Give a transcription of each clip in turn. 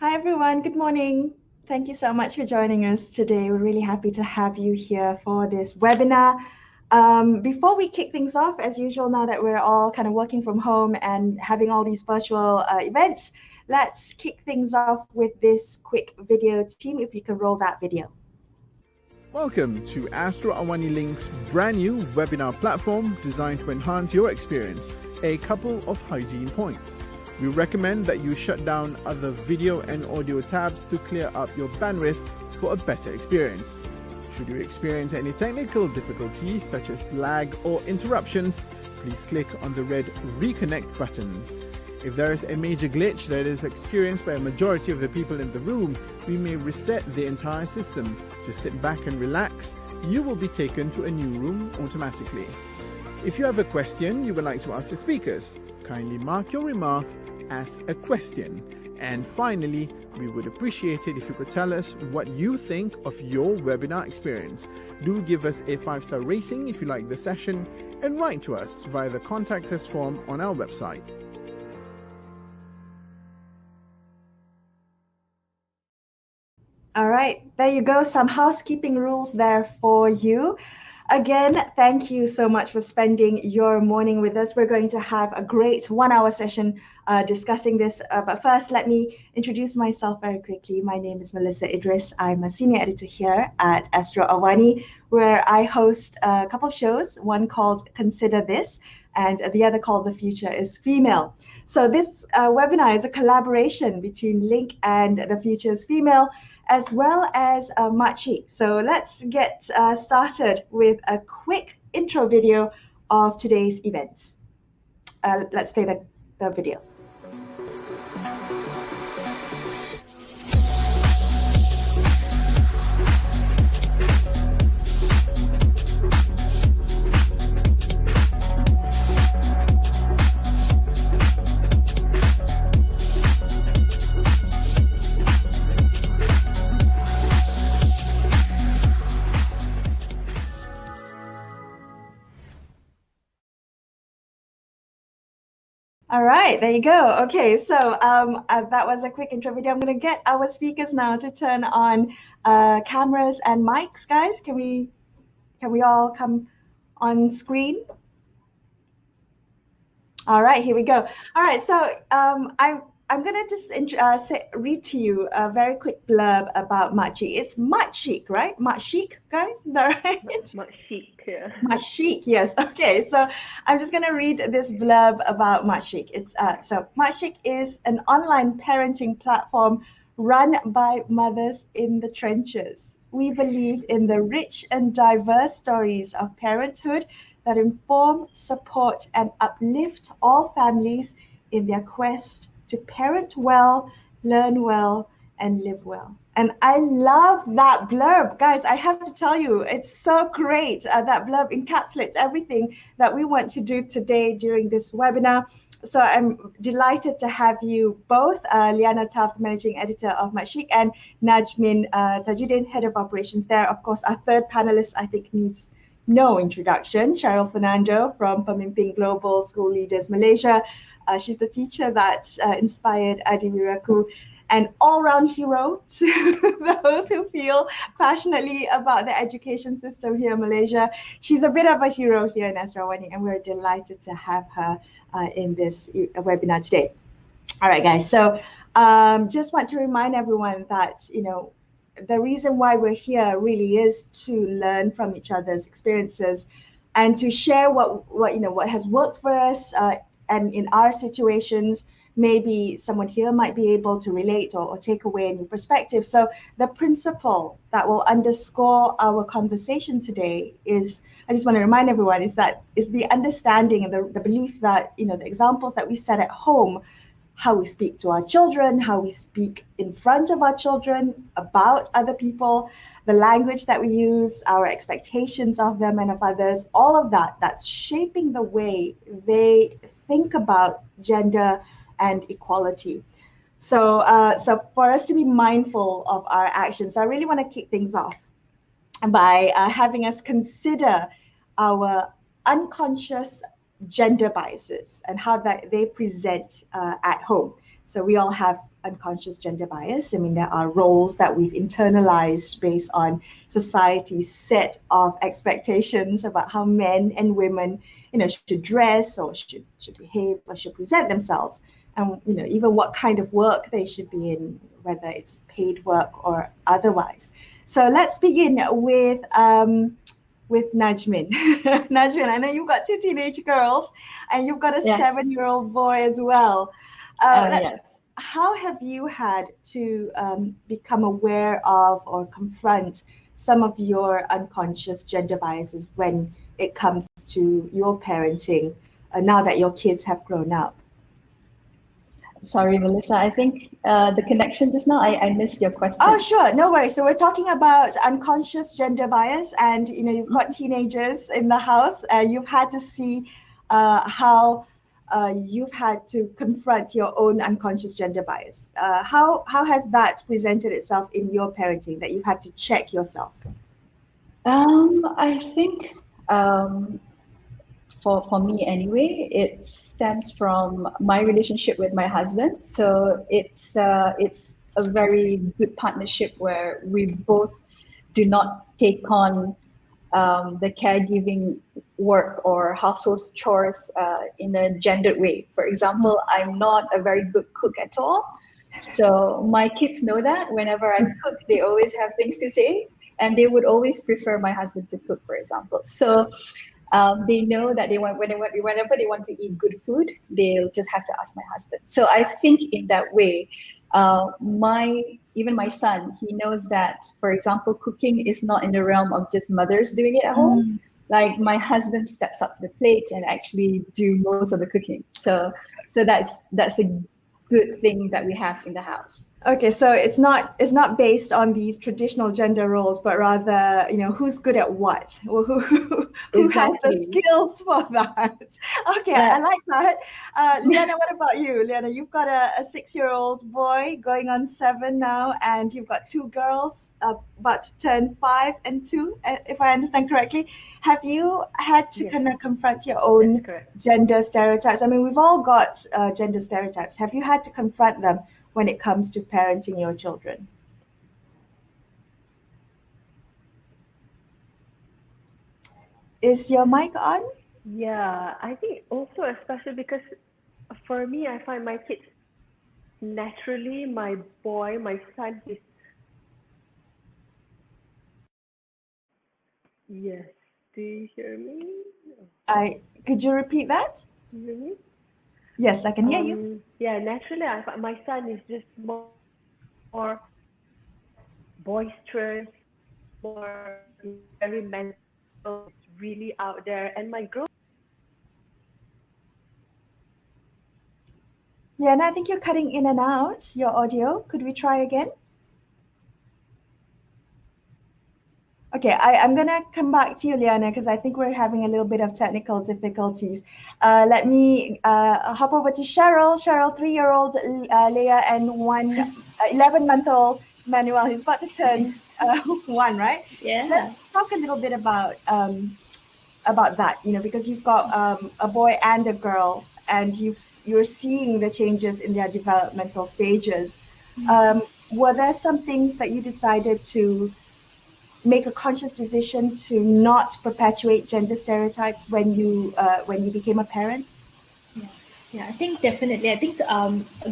Hi everyone, good morning. Thank you so much for joining us today. We're really happy to have you here for this webinar. Before we kick things off, as usual, now that we're all kind of working from home and having all these virtual events, let's kick things off with this quick video. Team, if you can roll that video. Welcome to Astro AWANI LINC's brand new webinar platform designed to enhance your experience. A couple of hygiene points. We recommend that you shut down other video and audio tabs to clear up your bandwidth for a better experience. Should you experience any technical difficulties such as lag or interruptions, please click on the red reconnect button. If there is a major glitch that is experienced by a majority of the people in the room, we may reset the entire system. Just sit back and relax. You will be taken to a new room automatically. If you have a question you would like to ask the speakers, kindly mark your remark as a question. And finally, we would appreciate it if you could tell us what you think of your webinar experience. Do give us a 5-star rating if you like the session and write to us via the contact us form on our website. All right, there you go. Some housekeeping rules there for you. Again, thank you so much for spending your morning with us. We're going to have a great 1-hour session discussing this. But first, let me introduce myself very quickly. My name is Melissa Idris. I'm a senior editor here at Astro AWANI, where I host a couple of shows, one called Consider This, and the other called The Future is Female. So this webinar is a collaboration between LINC and The Future is Female, as well as Makcik. So let's get started with a quick intro video of today's events. Let's play the video. All right, there you go. Okay, so that was a quick intro video. I'm going to get our speakers now to turn on cameras and mics. Guys, can we all come on screen? All right, here we go. All right, so I'm going to just read to you a very quick blurb about Makcik. It's Makcik, right? Makcik, guys? Is that right? Makcik, yeah. Makcik, yes. Okay, so I'm just going to read this blurb about Makcik. It's so Makcik is an online parenting platform run by mothers in the trenches. We believe in the rich and diverse stories of parenthood that inform, support, and uplift all families in their quest to parent well, learn well, and live well. And I love that blurb. Guys, I have to tell you, it's so great. That blurb encapsulates everything that we want to do today during this webinar. So I'm delighted to have you both, Liana Taft, Managing Editor of Makcik, and Najmin Tajuddin, Head of Operations there. Of course, our third panelist, I think, needs no introduction, Cheryl Fernando from Pemimpin Global School Leaders Malaysia. She's the teacher that inspired Adiwiraku, an all-round hero to those who feel passionately about the education system here in Malaysia. She's a bit of a hero here in Astro AWANI, and we're delighted to have her in this webinar today. All right, guys. So just want to remind everyone that, the reason why we're here really is to learn from each other's experiences and to share what has worked for us, and in our situations, maybe someone here might be able to relate or take away a new perspective. So the principle that will underscore our conversation today is, I just want to remind everyone, is the understanding and the belief that, the examples that we set at home, how we speak to our children, how we speak in front of our children about other people, the language that we use, our expectations of them and of others, all of that's shaping the way they think about gender and equality. So for us to be mindful of our actions, I really want to kick things off by having us consider our unconscious gender biases and how that they present at home. So we all have unconscious gender bias. I mean, there are roles that we've internalized based on society's set of expectations about how men and women, should dress or should behave or should present themselves, and even what kind of work they should be in, whether it's paid work or otherwise. So let's begin with Najmin. Najmin, I know you've got two teenage girls and you've got a Yes. 7-year-old boy as well. Yes. How have you had to become aware of or confront some of your unconscious gender biases when it comes to your parenting now that your kids have grown up? Sorry, Melissa. I think the connection just now, I missed your question. Oh, sure. No worries. So we're talking about unconscious gender bias, and you've got teenagers in the house. You've had to see how you've had to confront your own unconscious gender bias. How has that presented itself in your parenting, that you've had to check yourself? I think for me anyway, it stems from my relationship with my husband. So it's a very good partnership where we both do not take on the caregiving work or household chores in a gendered way. For example, I'm not a very good cook at all. So my kids know that whenever I cook, they always have things to say, and they would always prefer my husband to cook, for example. So they know that whenever they want to eat good food, they'll just have to ask my husband. So I think in that way, even my son, he knows that, for example, cooking is not in the realm of just mothers doing it at home. Like my husband steps up to the plate and actually do most of the cooking. So that's a good thing that we have in the house. Okay, so it's not based on these traditional gender roles, but rather, who's good at what, or who has the skills for that. Okay, yeah. I like that. Liana, what about you? Liana, you've got a 6-year-old boy going on 7 now, and you've got 2 girls about to turn 5 and 2, if I understand correctly. Have you had to kind of confront your own gender stereotypes? I mean, we've all got gender stereotypes. Have you had to confront them when it comes to parenting your children? Is your mic on? Yeah, I think also, especially because for me, I find my kids naturally, my son is. Yes, do you hear me? Could you repeat that? Can you hear me? Yes, I can hear you. Yeah, naturally, my son is just more boisterous, more very mental, really out there. And my girl. Yeah, and I think you're cutting in and out your audio. Could we try again? Okay, I'm going to come back to you, Liana, because I think we're having a little bit of technical difficulties. Let me hop over to Cheryl. Cheryl, 3-year-old Leah, and 11-month-old Manuel. He's about to turn 1, right? Yeah. Let's talk a little bit about that, because you've got a boy and a girl, and you're seeing the changes in their developmental stages. Were there some things that you decided to make a conscious decision to not perpetuate gender stereotypes when you became a parent? Yeah, I think definitely. I think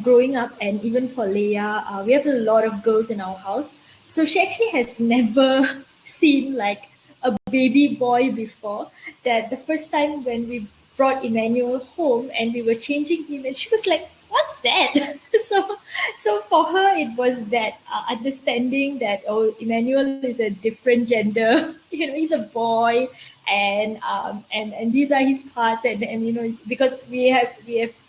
growing up, and even for Leia, we have a lot of girls in our house. So she actually has never seen like a baby boy before. That the first time when we brought Emmanuel home and we were changing him, and she was like, "What's that?" So for her, it was that understanding that, oh, Emmanuel is a different gender. He's a boy, and these are his parts, and because we have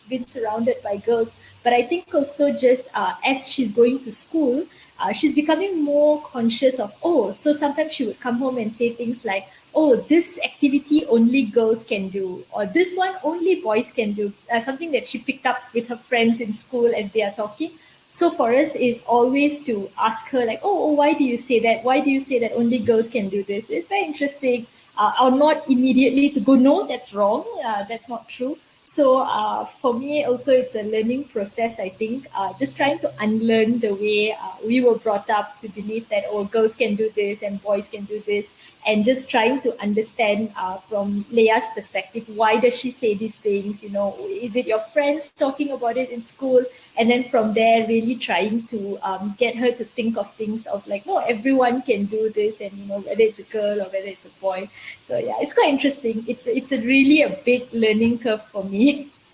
been surrounded by girls. But I think also just as she's going to school, she's becoming more conscious of, so sometimes she would come home and say things like, oh, this activity only girls can do, or this one only boys can do, something that she picked up with her friends in school as they are talking. So for us is always to ask her like, oh, why do you say that? Why do you say that only girls can do this? It's very interesting. Or not immediately to go, no, that's wrong. That's not true. So for me also it's a learning process, I think, just trying to unlearn the way we were brought up to believe that, oh, girls can do this and boys can do this, and just trying to understand from Leia's perspective, why does she say these things? Is it your friends talking about it in school? And then from there, really trying to get her to think of things of like, no, everyone can do this, and whether it's a girl or whether it's a boy. So yeah, it's quite interesting. It's a really a big learning curve for me.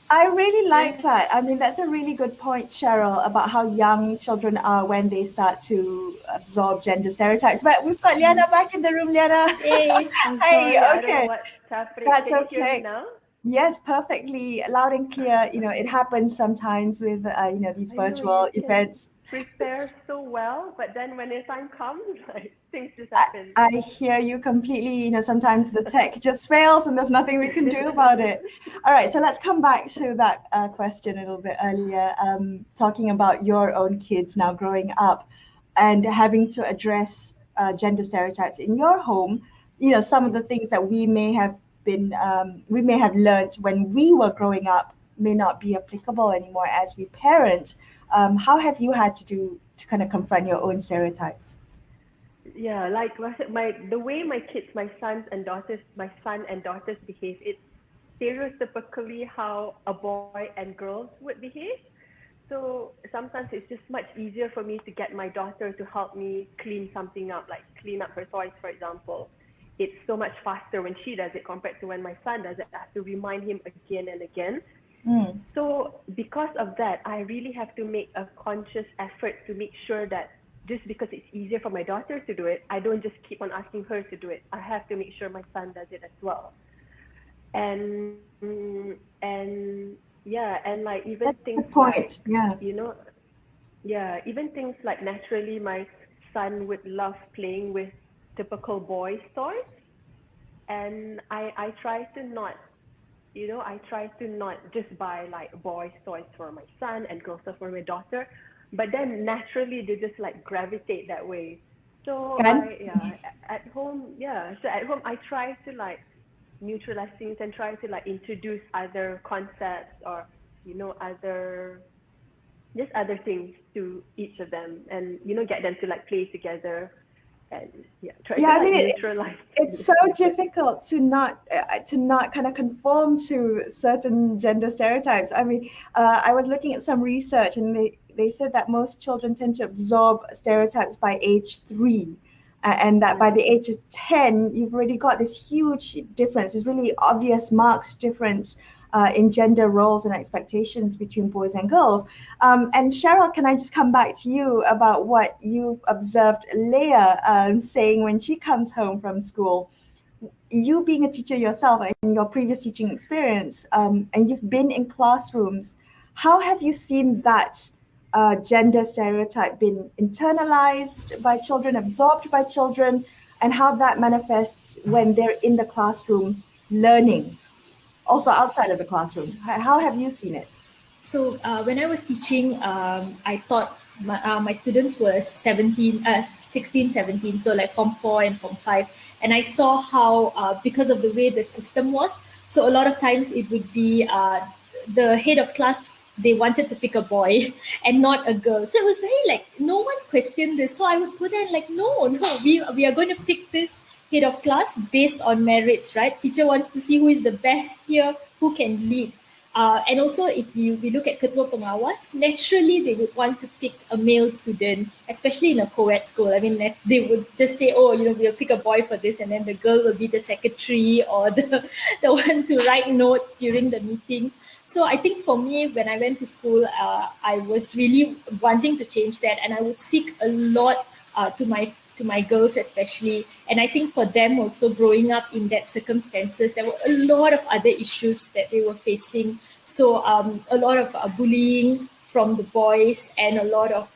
I really like that. I mean, that's a really good point, Cheryl, about how young children are when they start to absorb gender stereotypes. But we've got Liana back in the room, Liana. Yay. I'm Hey, sorry, I don't know okay. what's happening. That's Can you hear me okay. now? Yes, perfectly loud and clear. It happens sometimes with these I know virtual you can events. prepare so well, but then when the time comes, like things just I, happen. I hear you completely. Sometimes the tech just fails and there's nothing we can do about it. All right, so let's come back to that question a little bit earlier, talking about your own kids now growing up and having to address gender stereotypes in your home. Some of the things that we may have learned when we were growing up may not be applicable anymore as we parent. How have you had to kind of confront your own stereotypes? Yeah, like the way my son and daughters behave, it's stereotypically how a boy and girls would behave. So sometimes it's just much easier for me to get my daughter to help me clean something up, like clean up her toys, for example. It's so much faster when she does it compared to when my son does it. I have to remind him again and again. Mm. So because of that, I really have to make a conscious effort to make sure that just because it's easier for my daughter to do it, I don't just keep on asking her to do it. I have to make sure my son does it as well. And yeah, and like even That's a things good like, point. Yeah. you know, yeah, even things like naturally my son would love playing with typical boys' toys. And I try to not, I try to not just buy like boys' toys for my son and girls' toys for my daughter, but then naturally they just like gravitate that way. So Kan? at home, so at home I try to like neutralize things and try to like introduce other concepts or, other just other things to each of them and, get them to like play together and try Yeah, to I mean like it's neutralize it's things. so difficult to not kind of conform to certain gender stereotypes. I mean, I was looking at some research and they said that most children tend to absorb stereotypes by age 3. And that by the age of 10, you've already got this huge difference, this really obvious marked difference in gender roles and expectations between boys and girls. And Cheryl, can I just come back to you about what you've observed Leah saying when she comes home from school? You being a teacher yourself and your previous teaching experience, and you've been in classrooms, how have you seen that gender stereotype been internalized by children, absorbed by children, and how that manifests when they're in the classroom learning, also outside of the classroom? How have you seen it? So when I was teaching, I taught my students were 16, 17, so like Form 4 and Form 5. And I saw how, because of the way the system was, so a lot of times it would be the head of class, they wanted to pick a boy and not a girl. So it was very like, no one questioned this. So I would put in like, no, we are going to pick this head of class based on merits, right? Teacher wants to see who is the best here, who can lead. And also, if we look at ketua pengawas, naturally they would want to pick a male student, especially in a co-ed school. I mean, they would just say, oh, we'll pick a boy for this, and then the girl will be the secretary or the one to write notes during the meetings. So I think for me, when I went to school, I was really wanting to change that, and I would speak a lot to my girls especially. And I think for them also growing up in that circumstances, there were a lot of other issues that they were facing. So a lot of bullying from the boys, and a lot of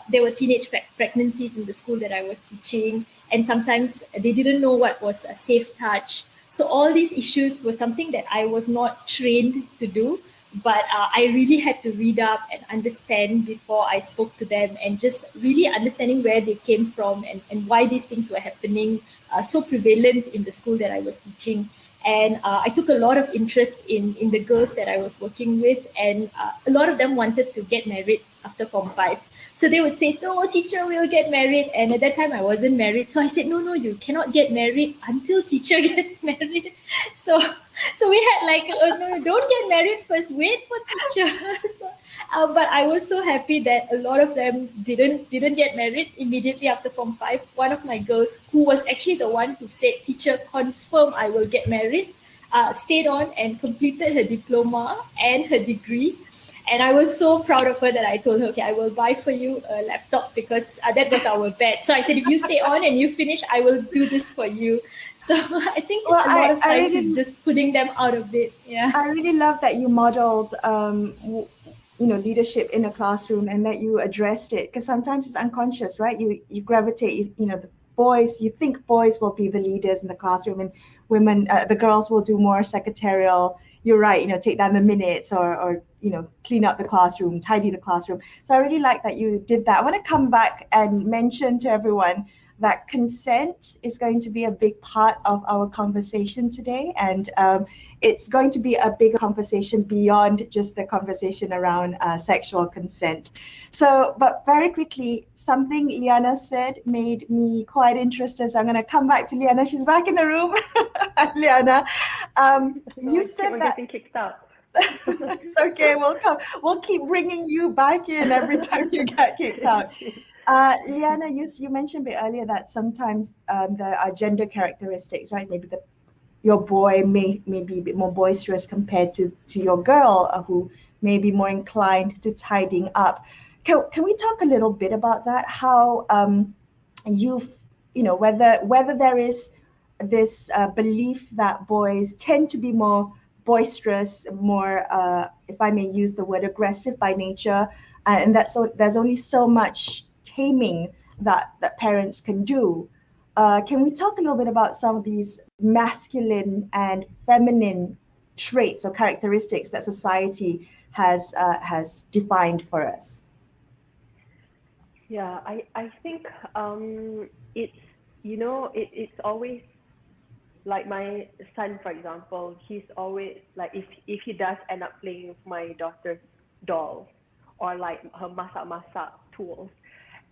there were teenage pregnancies in the school that I was teaching, and sometimes they didn't know what was a safe touch. So all these issues were something that I was not trained to do, but I really had to read up and understand before I spoke to them, and just really understanding where they came from, and why these things were happening so prevalent in the school that I was teaching. And I took a lot of interest in the girls that I was working with, and a lot of them wanted to get married after Form 5. So they would say, no, teacher, we'll get married. And at that time, I wasn't married. So I said, no, you cannot get married until teacher gets married. So we had like, oh, no, don't get married first, wait for teacher. So, but I was so happy that a lot of them didn't get married immediately after Form 5. One of my girls, who was actually the one who said, teacher, confirm I will get married, stayed on and completed her diploma and her degree. And I was so proud of her that I told her, okay, I will buy for you a laptop, because that was our bet. So I said, if you stay on and you finish, I will do this for you. So I think a lot of times it's just putting them out of it. Yeah. I really love that you modeled, leadership in a classroom, and that you addressed it, because sometimes it's unconscious, right? You gravitate, the boys, you think boys will be the leaders in the classroom, and women, the girls will do more secretarial. You're right, take down the minutes or clean up the classroom, tidy the classroom. So I really like that you did that. I want to come back and mention to everyone that consent is going to be a big part of our conversation today. And it's going to be a bigger conversation beyond just the conversation around sexual consent. So, but very quickly, something Liana said made me quite interested. So I'm going to come back to Liana. She's back in the room. Liana, you said that. Getting kicked out. It's okay. We'll keep bringing you back in every time you get kicked out. Liana, you mentioned a bit earlier that sometimes there are gender characteristics, right? Maybe your boy may be a bit more boisterous compared to your girl, who may be more inclined to tidying up. Can we talk a little bit about that? How whether there is this belief that boys tend to be more boisterous, more, if I may use the word, aggressive by nature, and there's only so much taming that parents can do. Can we talk a little bit about some of these masculine and feminine traits or characteristics that society has defined for us? Yeah, I think it's always like my son, for example. He's always like, if he does end up playing with my daughter's dolls or like her masak tools,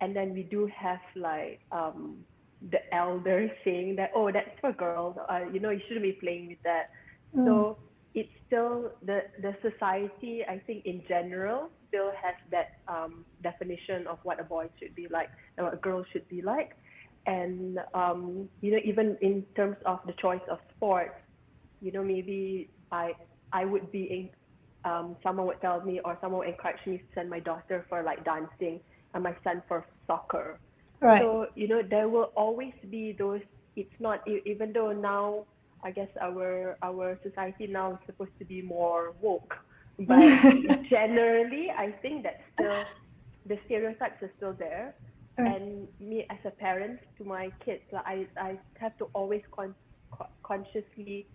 and then we do have like the elders saying that, oh, that's for girls, you shouldn't be playing with that. So it's still the society, I think, in general still has that definition of what a boy should be like and what a girl should be like. And even in terms of the choice of sports, maybe I would be someone would tell me, or someone would encourage me to send my daughter for like dancing and my son for soccer. Right. So there will always be those. It's not, even though now I guess our society now is supposed to be more woke, but generally I think that still the stereotypes are still there. Right. And me as a parent to my kids, I have to always consciously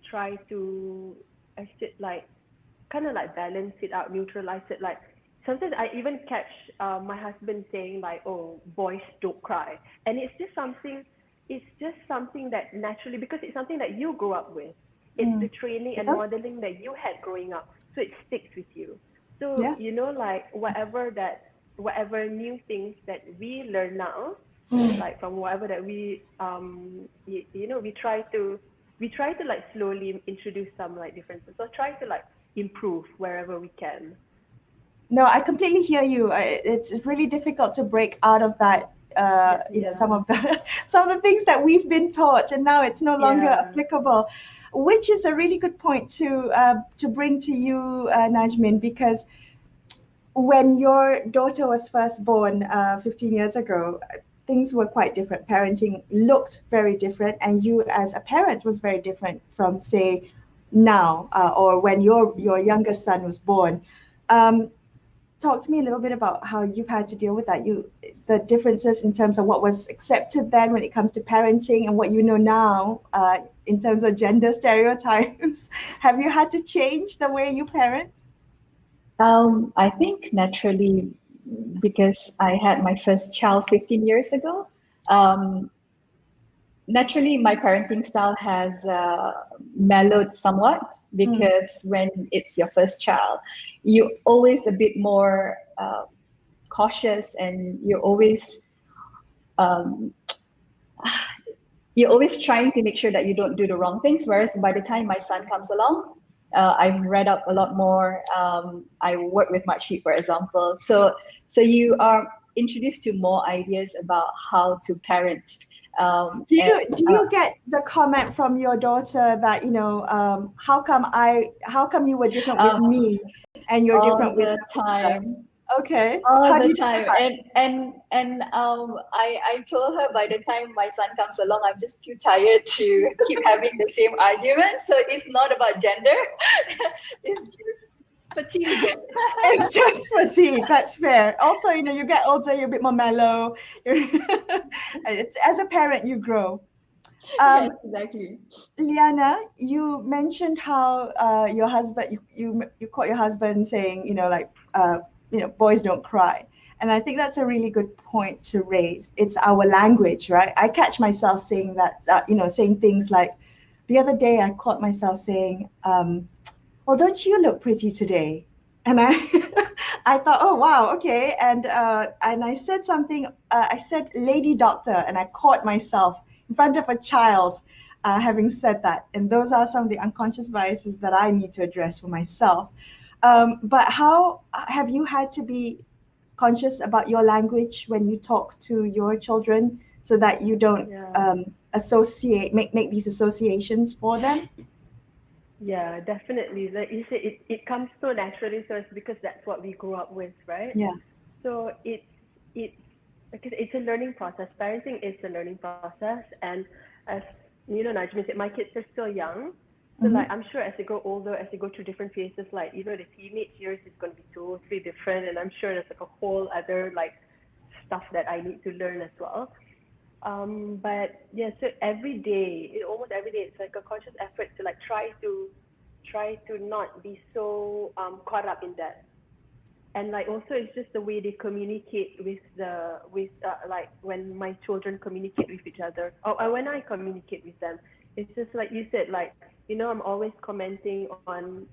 try to kind of like balance it out, neutralize it. Like sometimes I even catch my husband saying like, oh, boys don't cry, and it's just something that naturally, because it's something that you grew up with. It's the training and modeling that you had growing up, so it sticks with you. So like whatever new things that we learn now, like from whatever that we we try to like slowly introduce some like differences, so try to like improve wherever we can. No, I completely hear you. It's really difficult to break out of that. Some of the things that we've been taught, and now it's no longer applicable, which is a really good point to bring to you, Najmin, because when your daughter was first born 15 years ago, things were quite different. Parenting looked very different, and you as a parent was very different from, say, now or when your younger son was born. Talk to me a little bit about how you've had to deal with that. The differences in terms of what was accepted then when it comes to parenting and what you know now in terms of gender stereotypes. Have you had to change the way you parent? I think naturally, because I had my first child 15 years ago, naturally my parenting style has mellowed somewhat, because when it's your first child, you're always a bit more cautious, and um, you're always trying to make sure that you don't do the wrong things. Whereas by the time my son comes along, I've read up a lot more. I work with Makcik, for example. So you are introduced to more ideas about how to parent. Do you get the comment from your daughter that, how come you were different with me and you're all different with the your brother? time? Okay. All How do the you do time. that? I told her, by the time my son comes along, I'm just too tired to keep having the same argument. So it's not about gender. It's just fatigue. It's just fatigue. That's fair. Also, you get older, you're a bit more mellow. As a parent, you grow. Yes, exactly. Liana, you mentioned how your husband, you caught your husband saying, boys don't cry. And I think that's a really good point to raise. It's our language, right? I catch myself saying that, saying things like, the other day I caught myself saying, well, don't you look pretty today? And I, I thought, oh wow, okay. And I said something. I said, "Lady Doctor," and I caught myself in front of a child having said that. And those are some of the unconscious biases that I need to address for myself. But how have you had to be conscious about your language when you talk to your children, so that you don't make these associations for them? Yeah, definitely. Like you said, it comes so naturally, so it's because that's what we grew up with, right? Yeah. So it's because it's a learning process. Parenting is a learning process, and as Najmi said, my kids are still young. So like I'm sure as they grow older, as they go through different phases, like the teenage years is going to be totally different, and I'm sure there's like a whole other like stuff that I need to learn as well. But yeah, so every day, almost every day, it's like a conscious effort to like try to not be so caught up in that. And like also, it's just the way they communicate with like when my children communicate with each other, or when I communicate with them. It's just like you said, like I'm always commenting on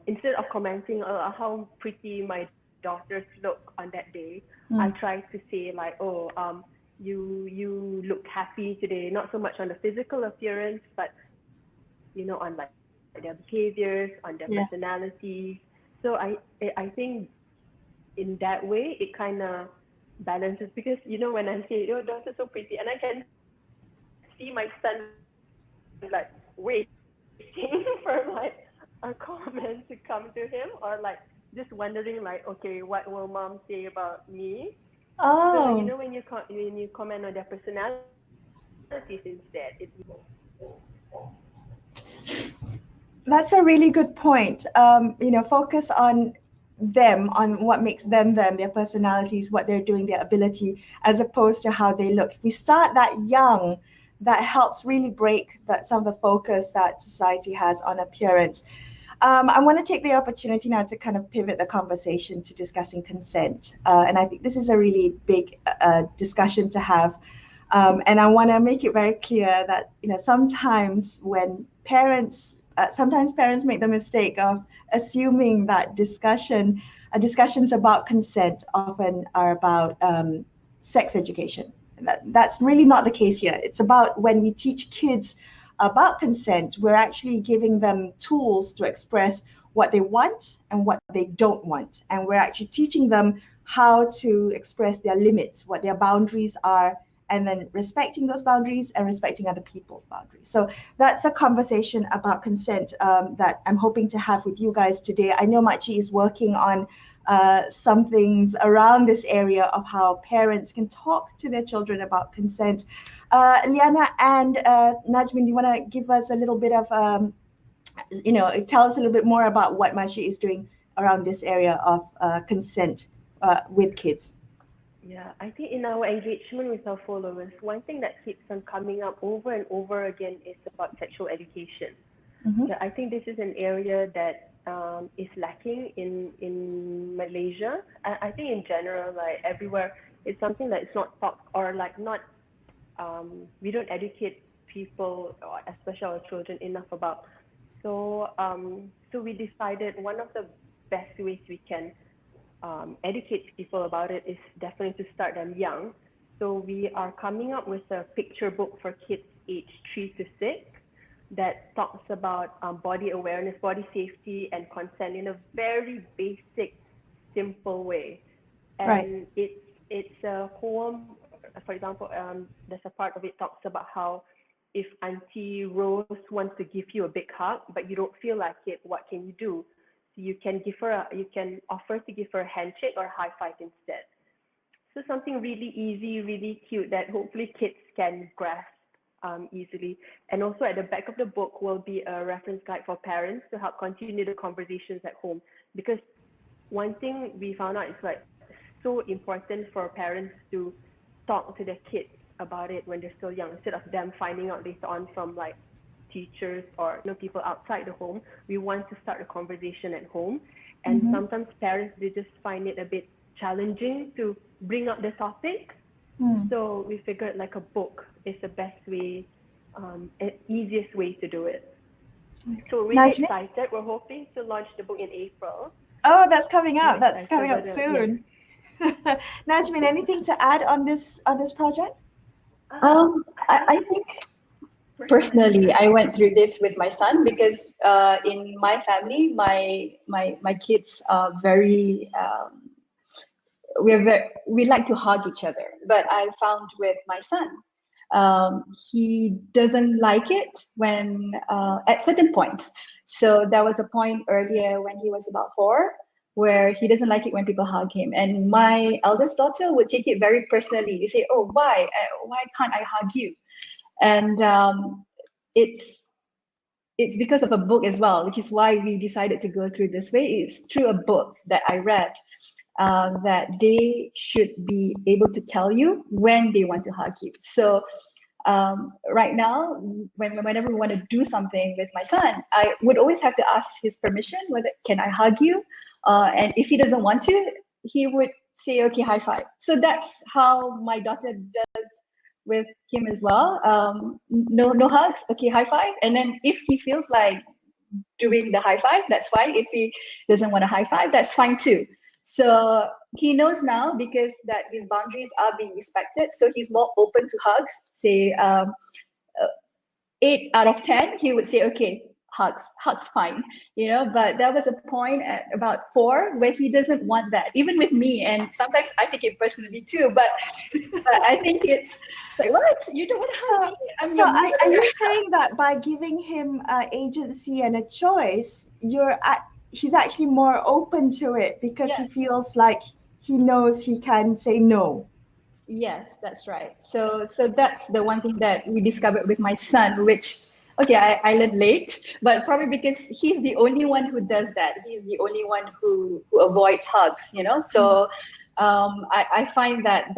instead of commenting how pretty my daughters look on that day, I try to say like, oh, you look happy today. Not so much on the physical appearance, but on like their behaviors, on their Yeah. personalities. So I think in that way it kind of balances, because when I say your daughter's so pretty, and I can see my son like waiting for like a comment to come to him, or like just wondering like, okay, what will mom say about me? So Oh. when you comment on their personalities instead, it's That's a really good point. Focus on them, on what makes them, their personalities, what they're doing, their ability, as opposed to how they look. If we start that young, that helps really break some of the focus that society has on appearance. I want to take the opportunity now to kind of pivot the conversation to discussing consent. And I think this is a really big discussion to have. And I want to make it very clear that, sometimes parents make the mistake of assuming that discussions about consent often are about sex education. That's really not the case here. It's about when we teach kids about consent, we're actually giving them tools to express what they want and what they don't want. And we're actually teaching them how to express their limits, what their boundaries are, and then respecting those boundaries and respecting other people's boundaries. So that's a conversation about consent that I'm hoping to have with you guys today. I know Machi is working on some things around this area of how parents can talk to their children about consent. Liana and Najmin, do you want to give us a little bit of, tell us a little bit more about what Machi is doing around this area of consent with kids? Yeah, I think in our engagement with our followers, one thing that keeps on coming up over and over again is about sexual education. Yeah, I think this is an area that is lacking in Malaysia. I think in general, like everywhere, it's something that is not taught, or like not, we don't educate people, or especially our children, enough about. So so we decided one of the best ways we can educate people about it is definitely to start them young. So we are coming up with a picture book for kids aged 3 to 6 that talks about body awareness, body safety, and consent in a very basic, simple way. And it's a poem. For example, there's a part of it talks about how if Auntie Rose wants to give you a big hug, but you don't feel like it, what can you do? So you can you can offer to give her a handshake or a high five instead. So something really easy, really cute that hopefully kids can grasp easily. And also at the back of the book will be a reference guide for parents to help continue the conversations at home. Because one thing we found out is like so important for parents to talk to their kids about it when they're still young, instead of them finding out later on from like teachers or people outside the home. We want to start a conversation at home. And sometimes parents, they just find it a bit challenging to bring up the topic. So we figured like a book is the best way, easiest way to do it. So we're really excited. We're hoping to launch the book in April. Oh, that's coming up. Really That's coming up soon. Yes. Najmin, anything to add on this project? I think personally, I went through this with my son because in my family, my kids are very we like to hug each other. But I found with my son, he doesn't like it when at certain points. So there was a point earlier when he was about 4 where he doesn't like it when people hug him. And my eldest daughter would take it very personally. They say, oh, why? Why can't I hug you? And it's because of a book as well, which is why we decided to go through this way. It's through a book that I read that they should be able to tell you when they want to hug you. So right now, whenever we want to do something with my son, I would always have to ask his permission, whether can I hug you? And if he doesn't want to, he would say, okay, high five. So that's how my daughter does with him as well. No hugs, okay, high five. And then if he feels like doing the high five, that's fine. If he doesn't want a high five, that's fine too. So he knows now because that his boundaries are being respected. So he's more open to hugs. Say 8 out of 10, he would say, okay, hugs fine, but there was a point at about 4 where he doesn't want that, even with me. And sometimes I take it personally too, but I think it's like, what? You don't want to hug me? So are you saying that by giving him agency and a choice, he's actually more open to it because he feels like he knows he can say no? Yes, that's right. So that's the one thing that we discovered with my son, which, okay, I learned late, but probably because he's the only one who does that. He's the only one who avoids hugs, So I find that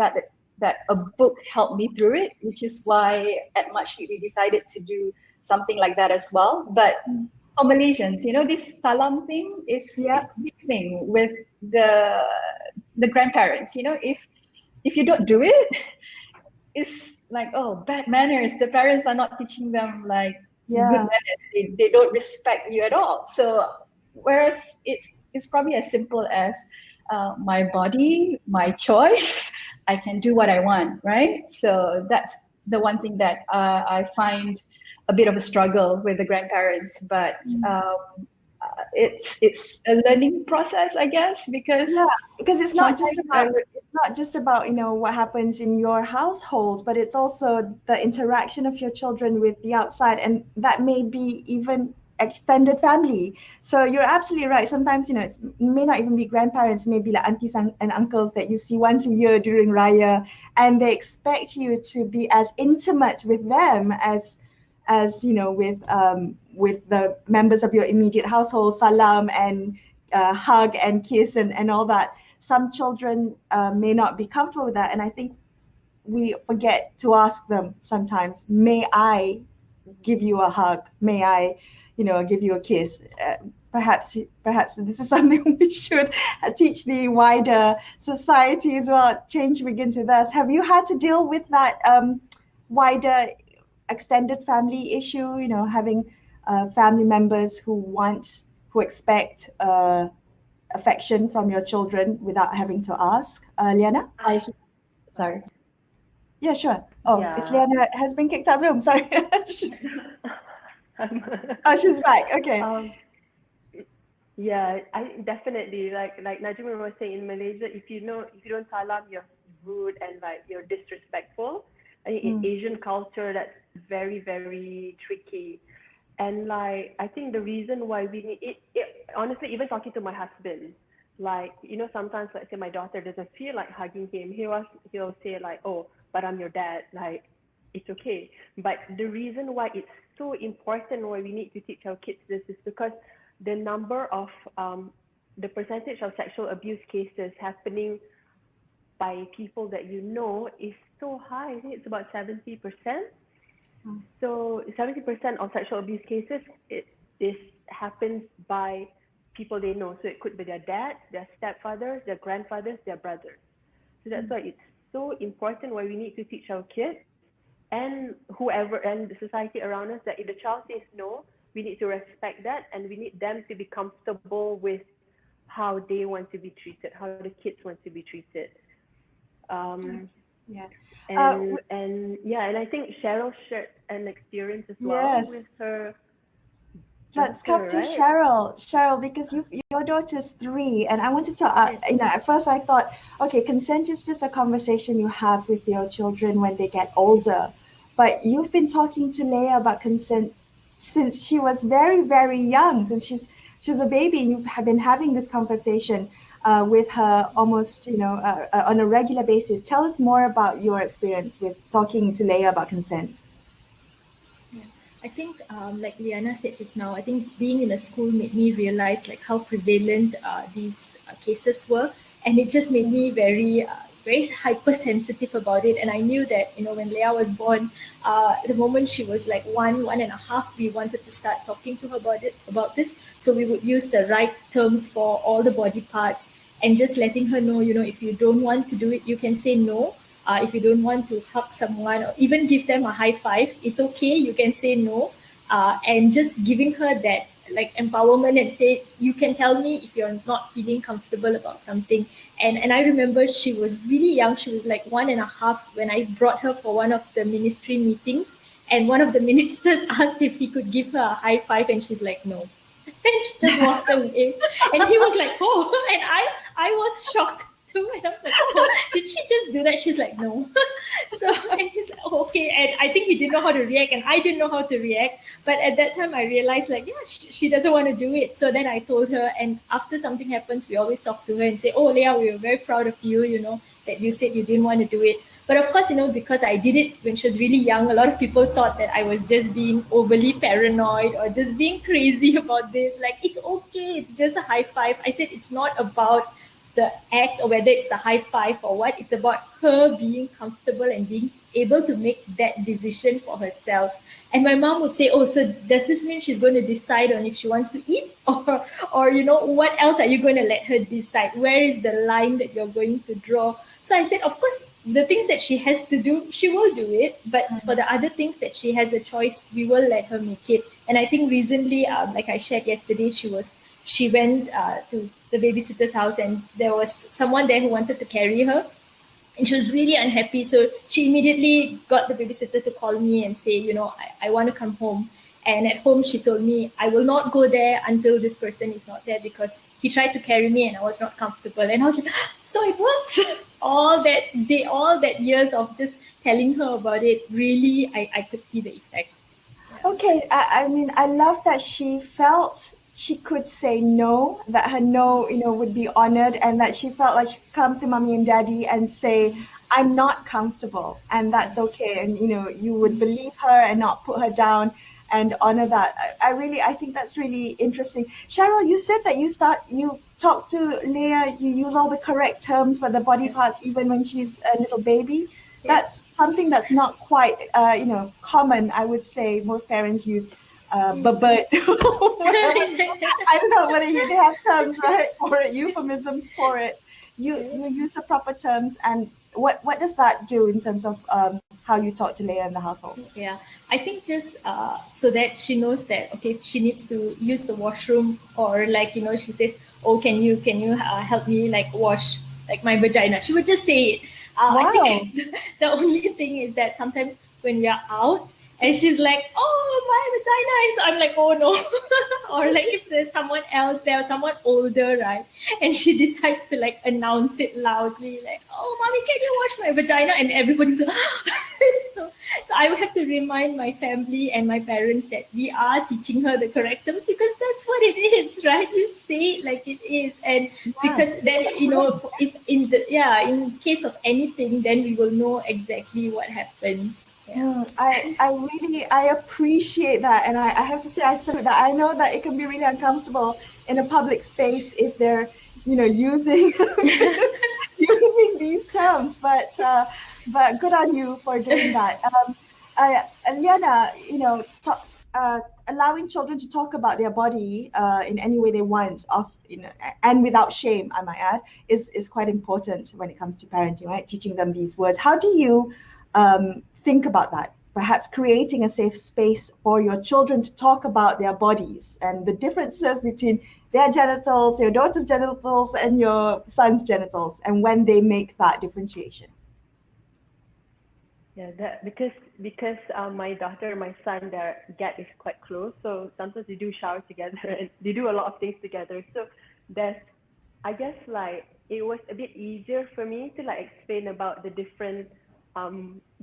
a book helped me through it, which is why at Malaysia we decided to do something like that as well. But for Malaysians, this salam thing is a big thing with the grandparents. If you don't do it, it's like, oh, bad manners. The parents are not teaching them like good manners. They don't respect you at all. So whereas it's probably as simple as my body, my choice, I can do what I want, right? So that's the one thing that I find a bit of a struggle with the grandparents, but it's a learning process, I guess, because it's not just about what happens in your household, but it's also the interaction of your children with the outside, and that may be even extended family. So you're absolutely right. Sometimes it may not even be grandparents, maybe like aunties and uncles that you see once a year during Raya, and they expect you to be as intimate with them as with the members of your immediate household, salam and hug and kiss and all that. Some children may not be comfortable with that, and I think we forget to ask them sometimes, may I give you a hug? May I give you a kiss? Perhaps this is something we should teach the wider society as well. Change begins with us. Have you had to deal with that wider extended family issue, having family members who expect affection from your children without having to ask? Liana? I sorry. Yeah, sure. Oh, it's Yeah. Liana has been kicked out of the room. Sorry. She's- Um, oh, she's back. Okay. um, yeah, I definitely like Najmi was saying, in Malaysia, if you don't salam, you're rude and like you're disrespectful. I think in Asian culture that's very, very tricky. And like I think the reason why we need it honestly, even talking to my husband, like sometimes let's say my daughter doesn't feel like hugging him, he'll say like, oh, but I'm your dad, like it's okay. But the reason why it's so important, why we need to teach our kids this, is because the number of the percentage of sexual abuse cases happening by people that is so high. I think it's about 70%. So 70% of sexual abuse cases, this happens by people they know. So it could be their dads, their stepfathers, their grandfathers, their brothers. So that's why it's so important, why we need to teach our kids and whoever and the society around us, that if the child says no, we need to respect that, and we need them to be comfortable with how they want to be treated, how the kids want to be treated. Yeah. And I think Cheryl shared an experience as well Yes. with her Let's daughter, come to right? Cheryl, because your daughter's 3, and I wanted to, at first I thought, okay, consent is just a conversation you have with your children when they get older, but you've been talking to Leia about consent since she was very, very young, since she's a baby. You have been having this conversation with her almost, on a regular basis. Tell us more about your experience with talking to Leia about consent. I think, like Liana said just now, I think being in a school made me realize like how prevalent these cases were, and it just made me very, very hypersensitive about it. And I knew that when Leah was born, the moment she was like 1.5, we wanted to start talking to her about this. So we would use the right terms for all the body parts, and just letting her know, if you don't want to do it, you can say no. If you don't want to hug someone or even give them a high five, it's okay. You can say no, and just giving her that like empowerment and say, you can tell me if you're not feeling comfortable about something. And I remember she was really young. She was like 1.5 when I brought her for one of the ministry meetings, and one of the ministers asked if he could give her a high five, and she's like, no. And she just walked away. And he was like, oh, and I was shocked too. And I was like, oh, did she just do that? She's like, no. So, and he's like, oh, okay. And I think he didn't know how to react, and I didn't know how to react. But at that time, I realized, like, yeah, she doesn't want to do it. So then I told her, and after something happens, we always talk to her and say, oh, Leah, we were very proud of you, that you said you didn't want to do it. But of course, because I did it when she was really young, a lot of people thought that I was just being overly paranoid or just being crazy about this. Like, it's okay, it's just a high five. I said it's not about the act or whether it's the high five or what. It's about her being comfortable and being able to make that decision for herself. And my mom would say, oh, so does this mean she's going to decide on if she wants to eat? Or what else are you going to let her decide? Where is the line that you're going to draw? So I said, of course, the things that she has to do, she will do it. But for the other things that she has a choice, we will let her make it. And I think recently, like I shared yesterday, she went to the babysitter's house, and there was someone there who wanted to carry her. And she was really unhappy. So she immediately got the babysitter to call me and say, I want to come home. And at home, she told me, I will not go there until this person is not there, because he tried to carry me and I was not comfortable. And I was like, so it works. all that years of just telling her about it, really, I could see the effects. Okay, I mean, I love that she felt she could say no, that her no, would be honored, and that she felt like she could come to mommy and daddy and say, I'm not comfortable, and that's okay. And, you would believe her and not put her down and honor that. I think that's really interesting. Cheryl, you said that you talk to Leah, you use all the correct terms for the body parts, even when she's a little baby. That's something that's not quite, common. I would say most parents use but I don't know whether they have terms, right, for it, euphemisms for it. You use the proper terms, and what does that do in terms of how you talk to Leia in the household? Yeah, I think just so that she knows that, okay, if she needs to use the washroom, or like, you know, she says, oh, can you help me like wash like my vagina, she would just say it. I Wow. think the only thing is that sometimes when we are out and she's like, oh, my vagina is, I'm like, oh no. Or like if there's someone else there, someone older, right, and she decides to like announce it loudly, like, oh, mommy, can you wash my vagina? And everybody's so I would have to remind my family and my parents that we are teaching her the correct terms, because that's what it is, right? You say it like it is. And because then, you know, if in case of anything, then we will know exactly what happened. Yeah. I appreciate that, and I have to say I salute that. I know that it can be really uncomfortable in a public space if they're, you know, using using these terms, but good on you for doing that. Liana, you know, allowing children to talk about their body in any way they want, you know, and without shame, I might add, is quite important when it comes to parenting, right? Teaching them these words. How do you think about that? Perhaps creating a safe space for your children to talk about their bodies and the differences between their genitals, your daughter's genitals, and your son's genitals, and when they make that differentiation. Yeah, that because my daughter and my son, their get is quite close, so sometimes they do shower together and they do a lot of things together. So there's, I guess, like, it was a bit easier for me to like explain about the different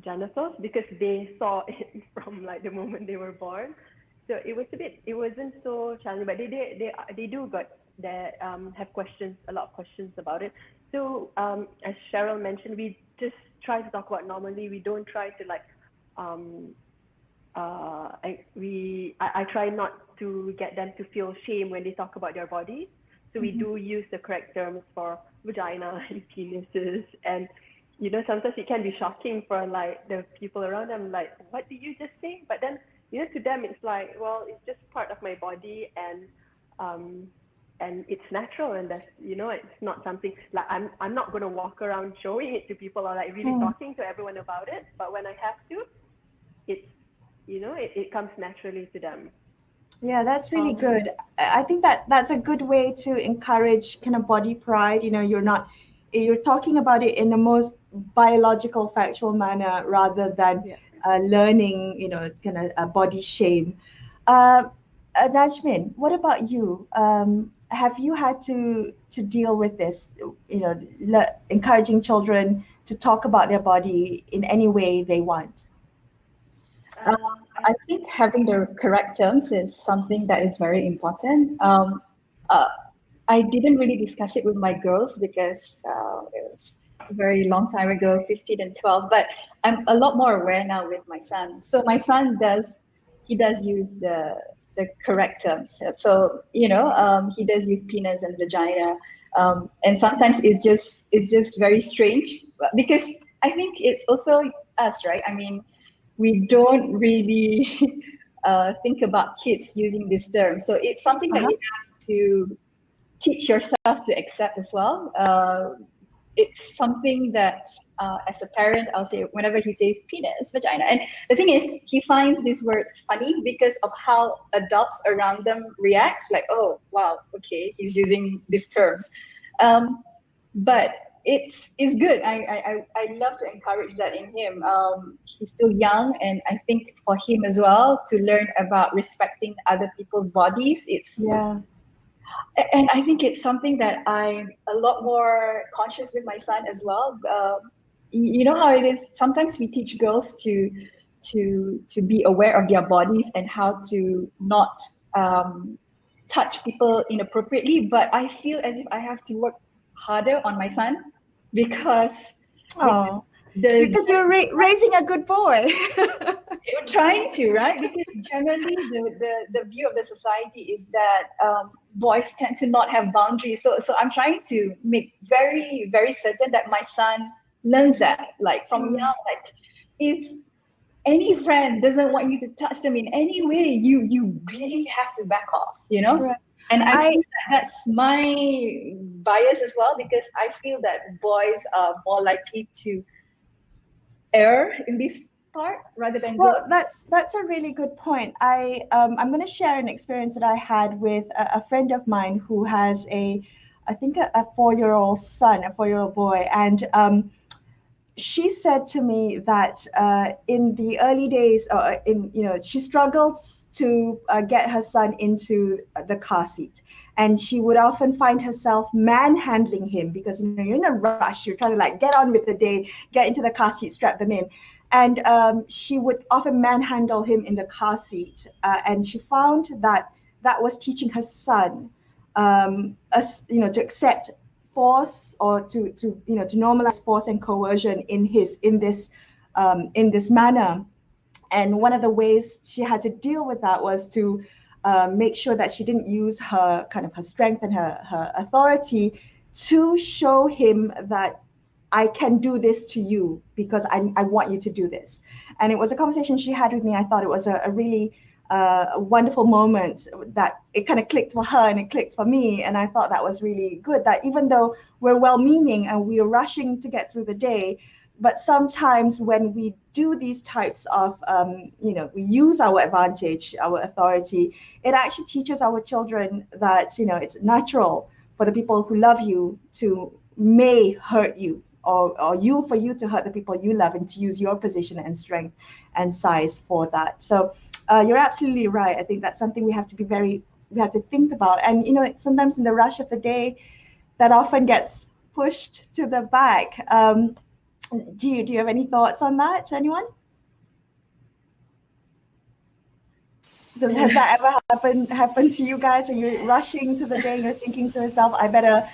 genitals, because they saw it from like the moment they were born. So it wasn't so challenging, but they do got that have questions, a lot of questions about it. So as Cheryl mentioned, we just try to talk about normally. We don't try to like I try not to get them to feel shame when they talk about their bodies. So we do use the correct terms for vagina and penises, and you know, sometimes it can be shocking for like the people around them, like, what did you just say? But then, you know, to them it's like, well, it's just part of my body, and it's natural, and that's, you know, it's not something like I'm not going to walk around showing it to people or like really talking to everyone about it, but when I have to, it's, you know, it comes naturally to them. Yeah, that's really good. I think that's a good way to encourage kind of body pride. You know, you're talking about it in the most biological, factual manner rather than learning, you know, kind of body shame. Najmin, what about you? Have you had to deal with this, you know, encouraging children to talk about their body in any way they want? I think having the correct terms is something that is very important. I didn't really discuss it with my girls because it was a very long time ago, 15 and 12, but I'm a lot more aware now with my son. So my son does use the correct terms. So, you know, he does use penis and vagina. And sometimes it's just very strange, because I think it's also us, right? I mean, we don't really think about kids using this term. So it's something that you have to teach yourself to accept as well. It's something that as a parent, I'll say whenever he says penis, vagina. And the thing is, he finds these words funny because of how adults around them react. Like, oh, wow, okay, he's using these terms. But it's good. I love to encourage that in him. He's still young, and I think for him as well to learn about respecting other people's bodies. And I think it's something that I'm a lot more conscious with my son as well. You know how it is. Sometimes we teach girls to be aware of their bodies and how to not touch people inappropriately. But I feel as if I have to work harder on my son because you're raising a good boy. You're trying to, right? Because generally the view of the society is that boys tend to not have boundaries. So I'm trying to make very, very certain that my son learns that, like from young, like if any friend doesn't want you to touch them in any way, you really have to back off, you know? Right. And I think that's my bias as well, because I feel that boys are more likely to err in this part rather than girls. Well, that's a really good point. I'm going to share an experience that I had with a friend of mine who has I think a 4-year-old son, a 4-year-old boy, and she said to me that in the early days, she struggles to get her son into the car seat, and she would often find herself manhandling him because you're in a rush, you're trying to like get on with the day, get into the car seat, strap them in, and she would often manhandle him in the car seat, and she found that that was teaching her son, to accept force, or to normalize force and coercion in this manner. And one of the ways she had to deal with that was to make sure that she didn't use her strength and her authority to show him that I can do this to you because I want you to do this. And it was a conversation she had with me. I thought it was a really wonderful moment that it kind of clicked for her and it clicked for me. And I thought that was really good, that even though we're well-meaning and we're rushing to get through the day, but sometimes when we do these types of, we use our advantage, our authority, it actually teaches our children that, it's natural for the people who love you to may hurt you, or for you to hurt the people you love, and to use your position and strength and size for that. So you're absolutely right. I think that's something we have to think about. And, sometimes in the rush of the day, that often gets pushed to the back. Do you have any thoughts on that, anyone? Has that ever happened to you guys, when you're rushing to the day and you're thinking to yourself, I better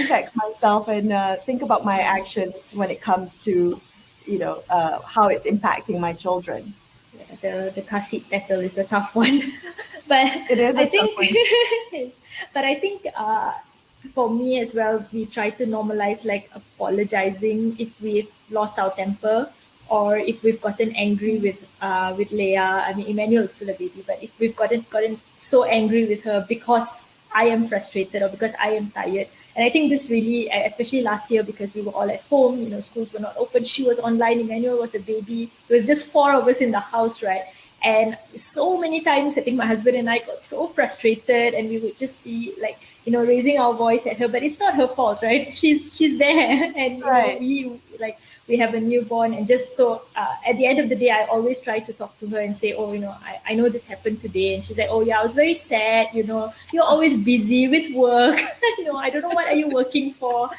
check myself and think about my actions when it comes to how it's impacting my children? The car seat battle is a tough one, but It is a tough one. Yes. But I think for me as well, we try to normalize like apologizing if we've lost our temper, or if we've gotten angry with Leia. I mean, Emmanuel is still a baby, but if we've gotten so angry with her because I am frustrated or because I am tired. And I think this really, especially last year, because we were all at home, schools were not open. She was online, Emmanuel was a baby. It was just 4 of us in the house, right? And so many times, I think my husband and I got so frustrated, and we would just be like, raising our voice at her. But it's not her fault, right? She's there, and right. We have a newborn, and just so at the end of the day, I always try to talk to her and say, oh, I know this happened today, and she's like, oh yeah, I was very sad. You're always busy with work. I don't know, what are you working for?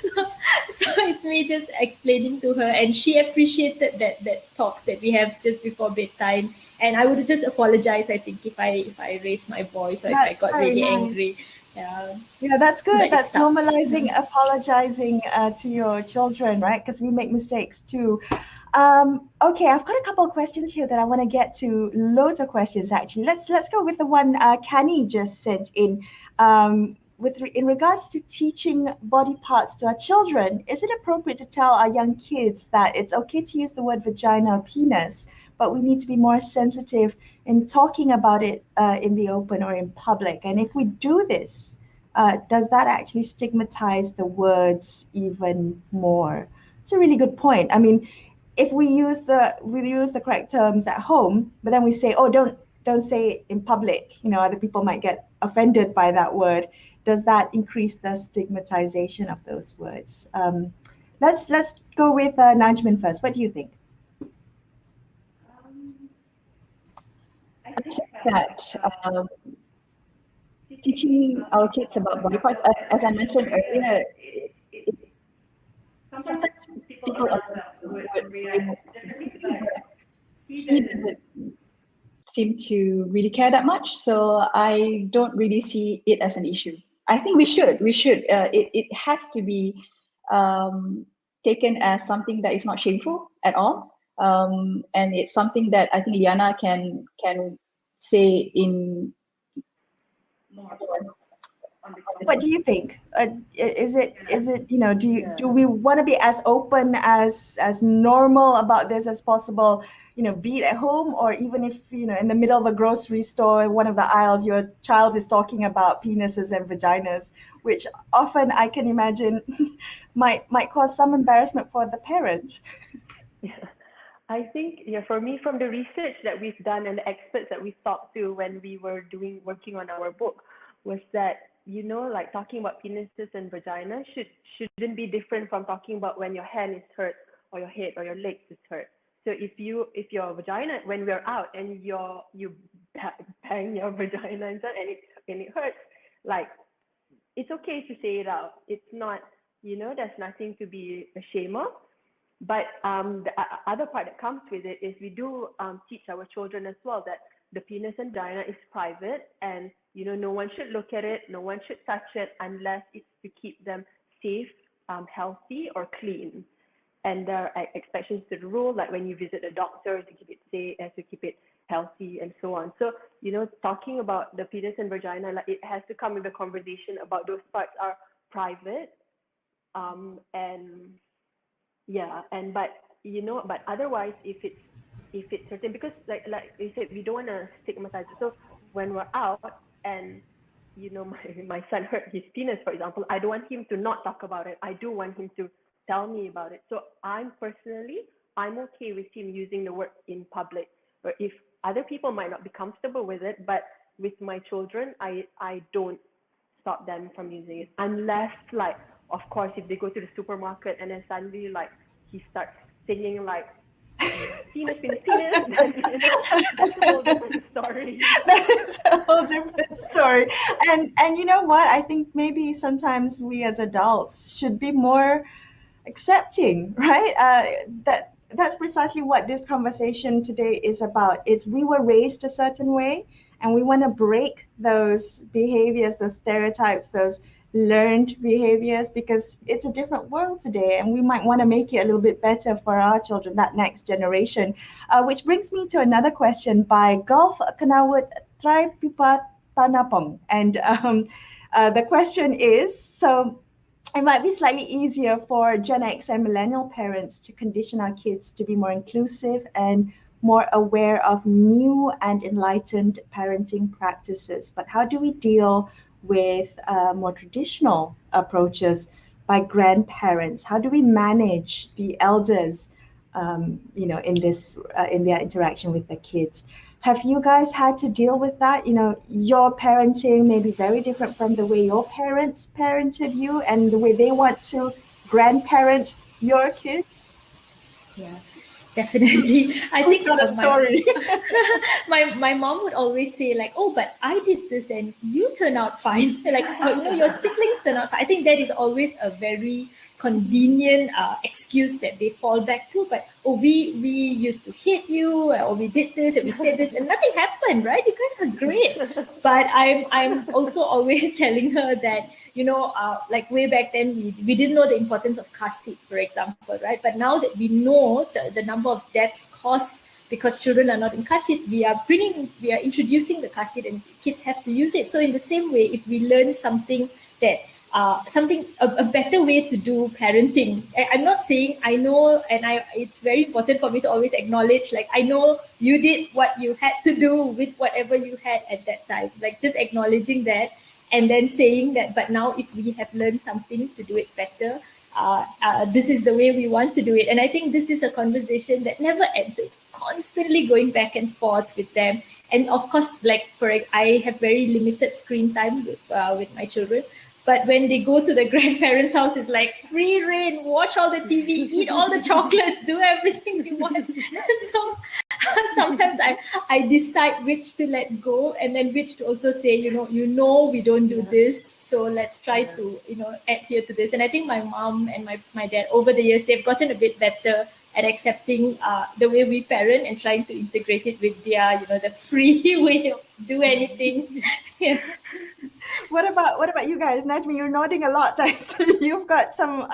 so it's me just explaining to her, and she appreciated that talks that we have just before bedtime. And I would just apologize, I think, if I raised my voice, or if I got really angry. Yeah, that's good. But that's normalizing apologizing to your children, right? Because we make mistakes too. Okay, I've got a couple of questions here that I want to get to. Loads of questions, actually. Let's go with the one Kani just sent in. In regards to teaching body parts to our children, is it appropriate to tell our young kids that it's okay to use the word vagina or penis, but we need to be more sensitive in talking about it in the open or in public? And if we do this, does that actually stigmatize the words even more? It's a really good point. I mean, if we use the correct terms at home, but then we say, oh, don't say it in public, other people might get offended by that word. Does that increase the stigmatization of those words? Let's go with Najmin first. What do you think? I think that teaching our kids about body parts, as I mentioned earlier, sometimes people would react differently, but he doesn't seem to really care that much. So I don't really see it as an issue. I think we should. It has to be taken as something that is not shameful at all. And it's something that I think Liana can say in more. What do you think? Is it do we want to be as open as normal about this as possible? be it at home or even if, in the middle of a grocery store, one of the aisles, your child is talking about penises and vaginas, which often I can imagine might cause some embarrassment for the parent. Yeah. I think, yeah, for me, from the research that we've done and the experts that we've talked to when we were working on our book, was that, like talking about penises and vagina shouldn't be different from talking about when your hand is hurt or your head or your legs is hurt. So if your vagina, when we're out and you bang your vagina and it hurts, like, it's okay to say it out. It's not, there's nothing to be ashamed of. But the other part that comes with it is we do teach our children as well that the penis and vagina is private, and no one should look at it, no one should touch it unless it's to keep them safe, healthy, or clean. And there are exceptions to the rule, like when you visit a doctor, to keep it safe, to keep it healthy, and so on. So talking about the penis and vagina, like, it has to come with a conversation about those parts are private, and yeah, but otherwise, if it's certain, because like you said, we don't want to stigmatize it. So when we're out and my son hurt his penis, for example, I don't want him to not talk about it. I do want him to tell me about it. So I'm okay with him using the word in public. Or if other people might not be comfortable with it, but with my children, I don't stop them from using it, unless, like, of course, if they go to the supermarket and then suddenly, like, he starts singing like penis, penis, penis, then, that's a whole different story. That's a whole different story. And you know what? I think maybe sometimes we as adults should be more accepting, right? That's precisely what this conversation today is about. Is we were raised a certain way, and we want to break those behaviors, those stereotypes, those learned behaviors, because it's a different world today, and we might want to make it a little bit better for our children, that next generation. Which brings me to another question by Gulf Kanawut Try Pipa Tanapong, and the question is, so it might be slightly easier for Gen X and millennial parents to condition our kids to be more inclusive and more aware of new and enlightened parenting practices. But how do we deal with more traditional approaches by grandparents? How do we manage the elders, in their interaction with the kids? Have you guys had to deal with that? Your parenting may be very different from the way your parents parented you and the way they want to grandparent your kids. Yeah, definitely. I Who's think got a story? my mom would always say, like, oh, but I did this and you turn out fine. Like, oh, your siblings turn out fine. I think that is always a very convenient excuse that they fall back to. But we used to hit you, or we did this and we said this and nothing happened, right? You guys are great. But I'm also always telling her that, like way back then, we didn't know the importance of car seat, for example, right? But now that we know the number of deaths caused because children are not in car seat, we are introducing the car seat, and kids have to use it. So in the same way, if we learn something that a better way to do parenting. I'm not saying I know, and it's very important for me to always acknowledge, like, I know you did what you had to do with whatever you had at that time, like just acknowledging that, and then saying that, but now if we have learned something to do it better, this is the way we want to do it. And I think this is a conversation that never ends. So it's constantly going back and forth with them. And of course, like, I have very limited screen time with my children. But when they go to the grandparents' house, it's like free reign, watch all the TV, eat all the chocolate, do everything we want. So sometimes I decide which to let go, and then which to also say, we don't do this. So let's try to, adhere to this. And I think my mom and my dad, over the years, they've gotten a bit better at accepting the way we parent and trying to integrate it with their, the free way of do anything. Yeah. What about you guys? Najmi, you're nodding a lot. I see you've got some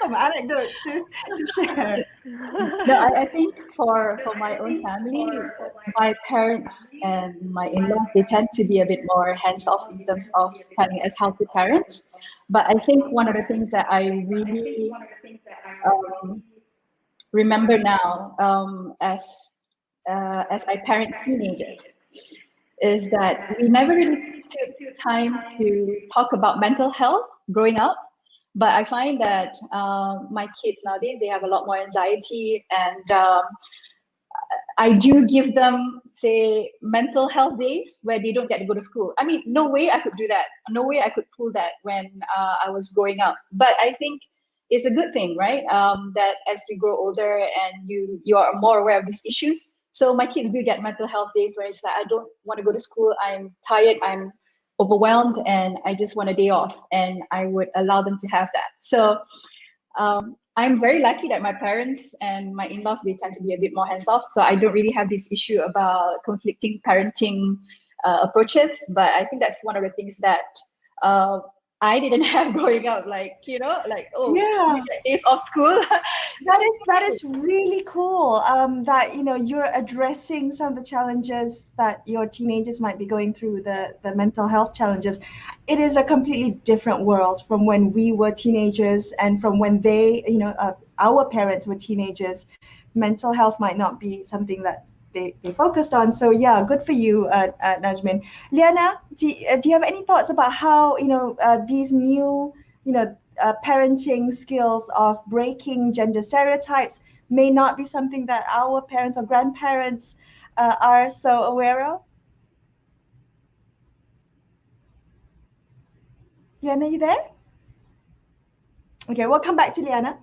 anecdotes to share. No, I think for my own family, my parents and my in-laws, they tend to be a bit more hands-off in terms of telling us how to parent. But I think one of the things that I really remember now, as as I parent teenagers is that we never really took time to talk about mental health growing up. But I find that my kids nowadays, they have a lot more anxiety, and I do give them, say, mental health days where they don't get to go to school. I mean, no way I could do that. No way I could pull that when I was growing up. But I think it's a good thing, right? That as you grow older and you are more aware of these issues. So my kids do get mental health days where it's like, I don't want to go to school. I'm tired. I'm overwhelmed, and I just want a day off. And I would allow them to have that. So I'm very lucky that my parents and my in-laws, they tend to be a bit more hands-off. So I don't really have this issue about conflicting parenting approaches. But I think that's one of the things that I didn't have growing up. Like, oh, Yeah. you get days off school. That is really cool. That you're addressing some of the challenges that your teenagers might be going through, the mental health challenges. It is a completely different world from when we were teenagers and from when our parents were teenagers. Mental health might not be something that they focused on. So yeah, good for you, Najmin. Liana, do you have any thoughts about how these new parenting skills of breaking gender stereotypes may not be something that our parents or grandparents are so aware of? Liana, you there? Okay, we'll come back to Liana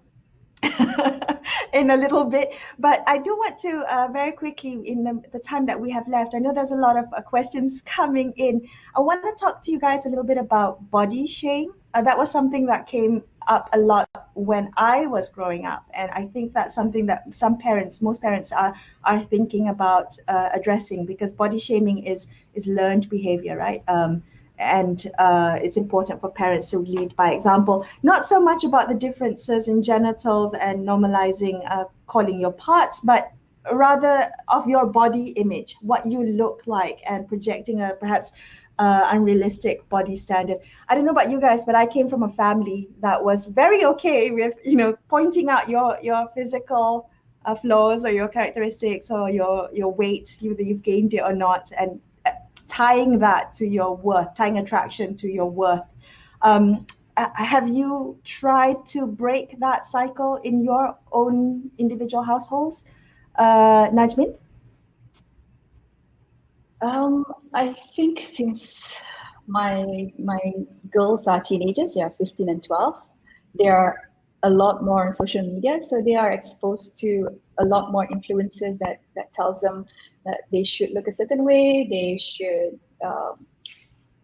in a little bit, but I do want to very quickly, in the time that we have left, I know there's a lot of questions coming in. I want to talk to you guys a little bit about body shame. That was something that came up a lot when I was growing up, and I think that's something that most parents are thinking about addressing, because body shaming is learned behavior, right? And it's important for parents to lead by example, not so much about the differences in genitals and normalizing calling your parts, but rather of your body image, what you look like, and projecting a perhaps unrealistic body standard. I don't know about you guys, but I came from a family that was very okay with pointing out your physical flaws or your characteristics or your weight, whether you've gained it or not, and tying that to your worth, tying attraction to your worth. Have you tried to break that cycle in your own individual households, Najmin? I think since my girls are teenagers, they are 15 and 12, they are a lot more on social media, so they are exposed to a lot more influences that tells them that they should look a certain way, they should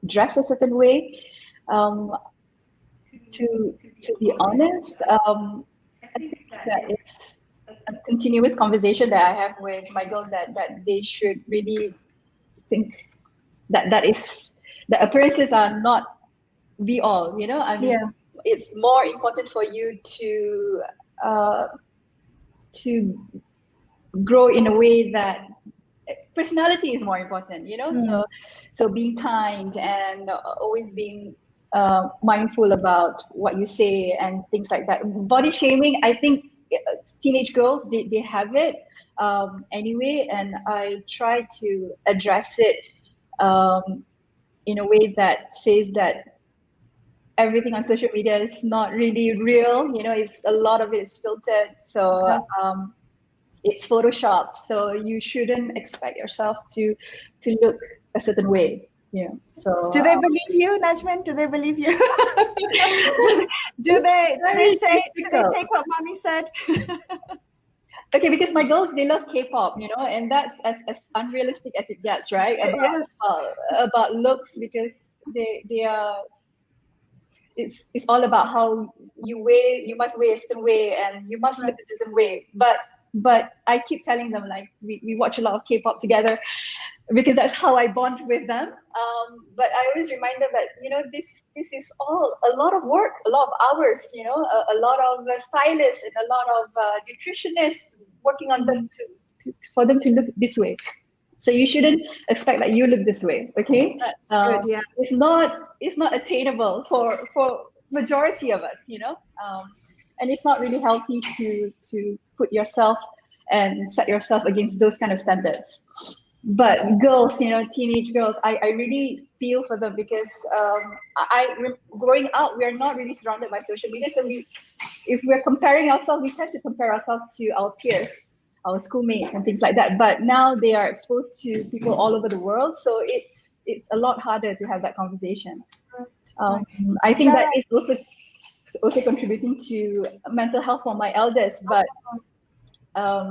dress a certain way. To be honest, I think that it's a continuous conversation that I have with my girls, that they should really think that the appearances are not be all. I mean, Yeah. it's more important for you to grow in a way that personality is more important. So being kind and always being mindful about what you say and things like that. Body shaming, I think teenage girls, they have it anyway, and I try to address it in a way that says that everything on social media is not really real. It's a lot of it is filtered, so it's photoshopped, so you shouldn't expect yourself to look a certain way. So do they believe you, Najmin? Do they believe you? do they take what mommy said? Okay, because my girls, they love K-pop, and that's as unrealistic as it gets, right? About looks, because they are. It's all about how you must wear a certain way, and you must look a certain way. But I keep telling them, like, we watch a lot of K-pop together, because that's how I bond with them. But I always remind them that this is all a lot of work, a lot of hours. A lot of stylists and a lot of nutritionists working on them for them to look this way. So you shouldn't expect that you look this way. Okay, That's good, yeah. It's not attainable for majority of us. And it's not really healthy to put yourself and set yourself against those kind of standards. But girls, teenage girls, I really feel for them because growing up, we are not really surrounded by social media. So if we're comparing ourselves, we tend to compare ourselves to our peers, our schoolmates and things like that. But now they are exposed to people all over the world. So it's a lot harder to have that conversation. I think that is also contributing to mental health for my eldest, but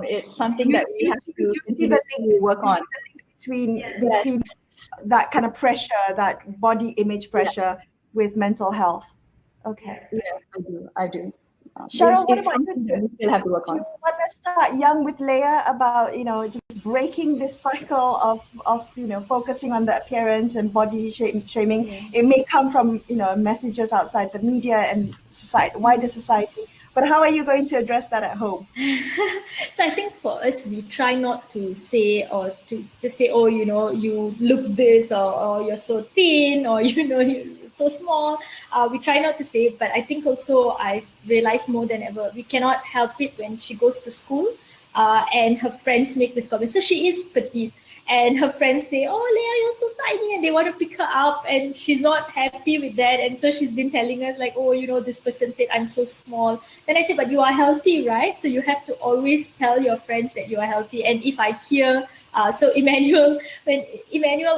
it's something that we have to continue to work on. Between that kind of pressure, that body image pressure with mental health. Okay. Yeah, I do. Cheryl, what about you? We still have to work on. Do you want to start young with Leah about, just breaking this cycle of focusing on the appearance and body shaming? Yeah. It may come from, messages outside the media and wider society. But how are you going to address that at home? So I think for us, we try not to say or to just say, oh, you look this or you're so thin or, you're so small. We try not to say it, but I think also I realized more than ever, we cannot help it when she goes to school and her friends make this comment. So she is petite. And her friends say, oh, Leah, you're so tiny, and they want to pick her up, and she's not happy with that. And so she's been telling us like, oh, this person said I'm so small. Then I say, but you are healthy, right? So you have to always tell your friends that you are healthy. And if I hear, so Emmanuel,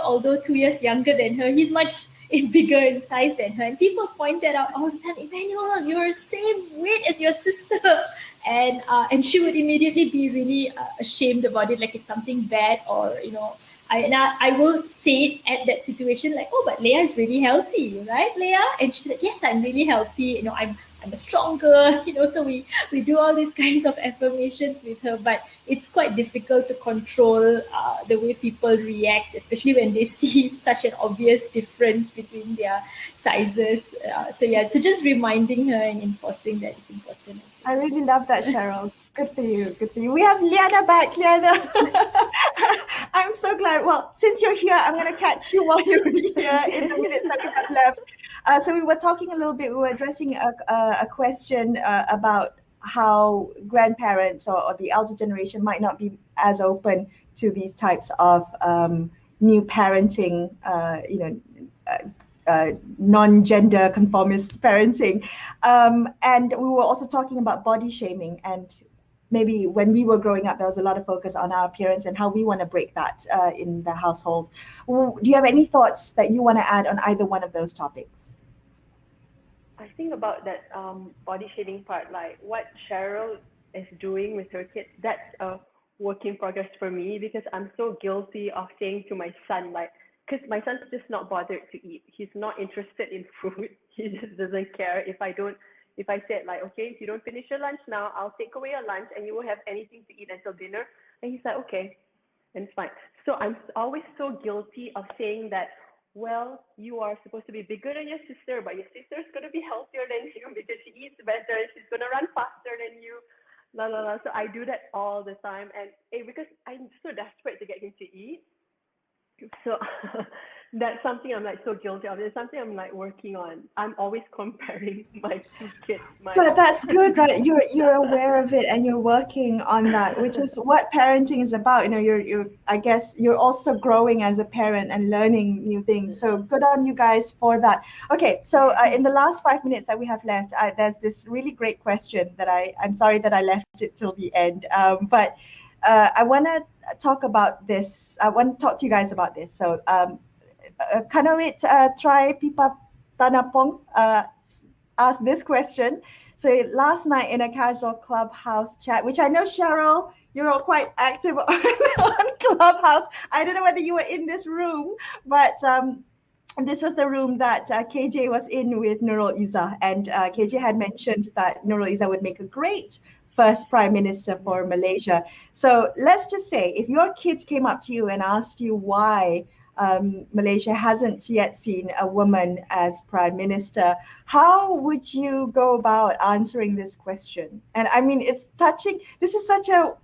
although 2 years younger than her, he's much bigger in size than her. And people point that out all the time. Emmanuel, you're the same weight as your sister. And she would immediately be really ashamed about it, like it's something bad, or I will say it at that situation, like, oh, but Leah is really healthy, right, Leah? And she'd be like, yes, I'm really healthy. I'm stronger. So we do all these kinds of affirmations with her, but it's quite difficult to control the way people react, especially when they see such an obvious difference between their sizes. So just reminding her and enforcing that is important. I really love that, Cheryl. Good for you. Good for you. We have Liana back. Liana, I'm so glad. Well, since you're here, I'm going to catch you while you're here in the minutes that we have left. So we were talking a little bit. We were addressing a question about how grandparents or the elder generation might not be as open to these types of new parenting, non-gender conformist parenting. And we were also talking about body shaming, and maybe when we were growing up, there was a lot of focus on our appearance and how we want to break that in the household. Do you have any thoughts that you want to add on either one of those topics? I think about that body shaming part, like what Cheryl is doing with her kids, that's a work in progress for me, because I'm so guilty of saying to my son, like, because my son's just not bothered to eat. He's not interested in food. He just doesn't care if I said like, okay, if you don't finish your lunch now, I'll take away your lunch and you won't have anything to eat until dinner. And he's like, okay, and it's fine. So I'm always so guilty of saying that, well, you are supposed to be bigger than your sister, but your sister's going to be healthier than you because she eats better and she's going to run faster than you. La, la, la. So I do that all the time. And because I'm so desperate to get him to eat. So that's something I'm like so guilty of. It's something I'm like working on. I'm always comparing my two kids. But that's good, right? You're aware of it and you're working on that, which is what parenting is about. You're I guess you're also growing as a parent and learning new things. So good on you guys for that. Okay, so in the last 5 minutes that we have left, there's this really great question that I'm sorry that I left it till the end, but I want to talk about this. I want to talk to you guys about this. So, Kanawit try Pipa Tanapong asked this question. So last night in a casual Clubhouse chat, which I know, Cheryl, you're all quite active on Clubhouse. I don't know whether you were in this room, but this was the room that KJ was in with Nurul Izzah, and KJ had mentioned that Nurul Izzah would make a great first prime minister for Malaysia. So let's just say if your kids came up to you and asked you why Malaysia hasn't yet seen a woman as prime minister, how would you go about answering this question? And I mean, it's touching. This is such a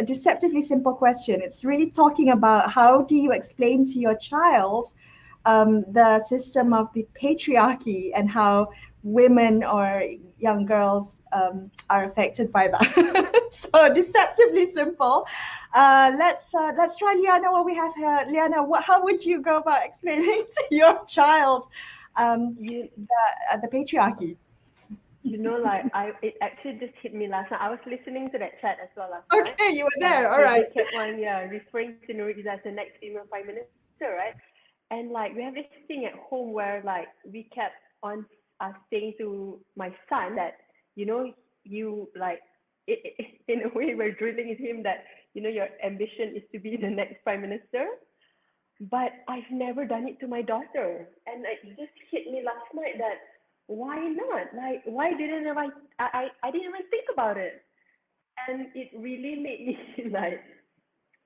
deceptively simple question. It's really talking about how do you explain to your child the system of the patriarchy and how women or young girls are affected by that. So deceptively simple. Let's try Liana. What we have here, Liana. How would you go about explaining to your child You the patriarchy? like it actually just hit me last night. I was listening to that chat as well last night. Okay, you were there. All Where they right. kept on referring to Nurul as the next female prime minister, right? And like we have this thing at home where like we kept on saying to my son that you like in a way we're drilling in him that your ambition is to be the next prime minister. But I've never done it to my daughter, and it just hit me last night that why not? Like, why didn't I didn't even think about it, and it really made me like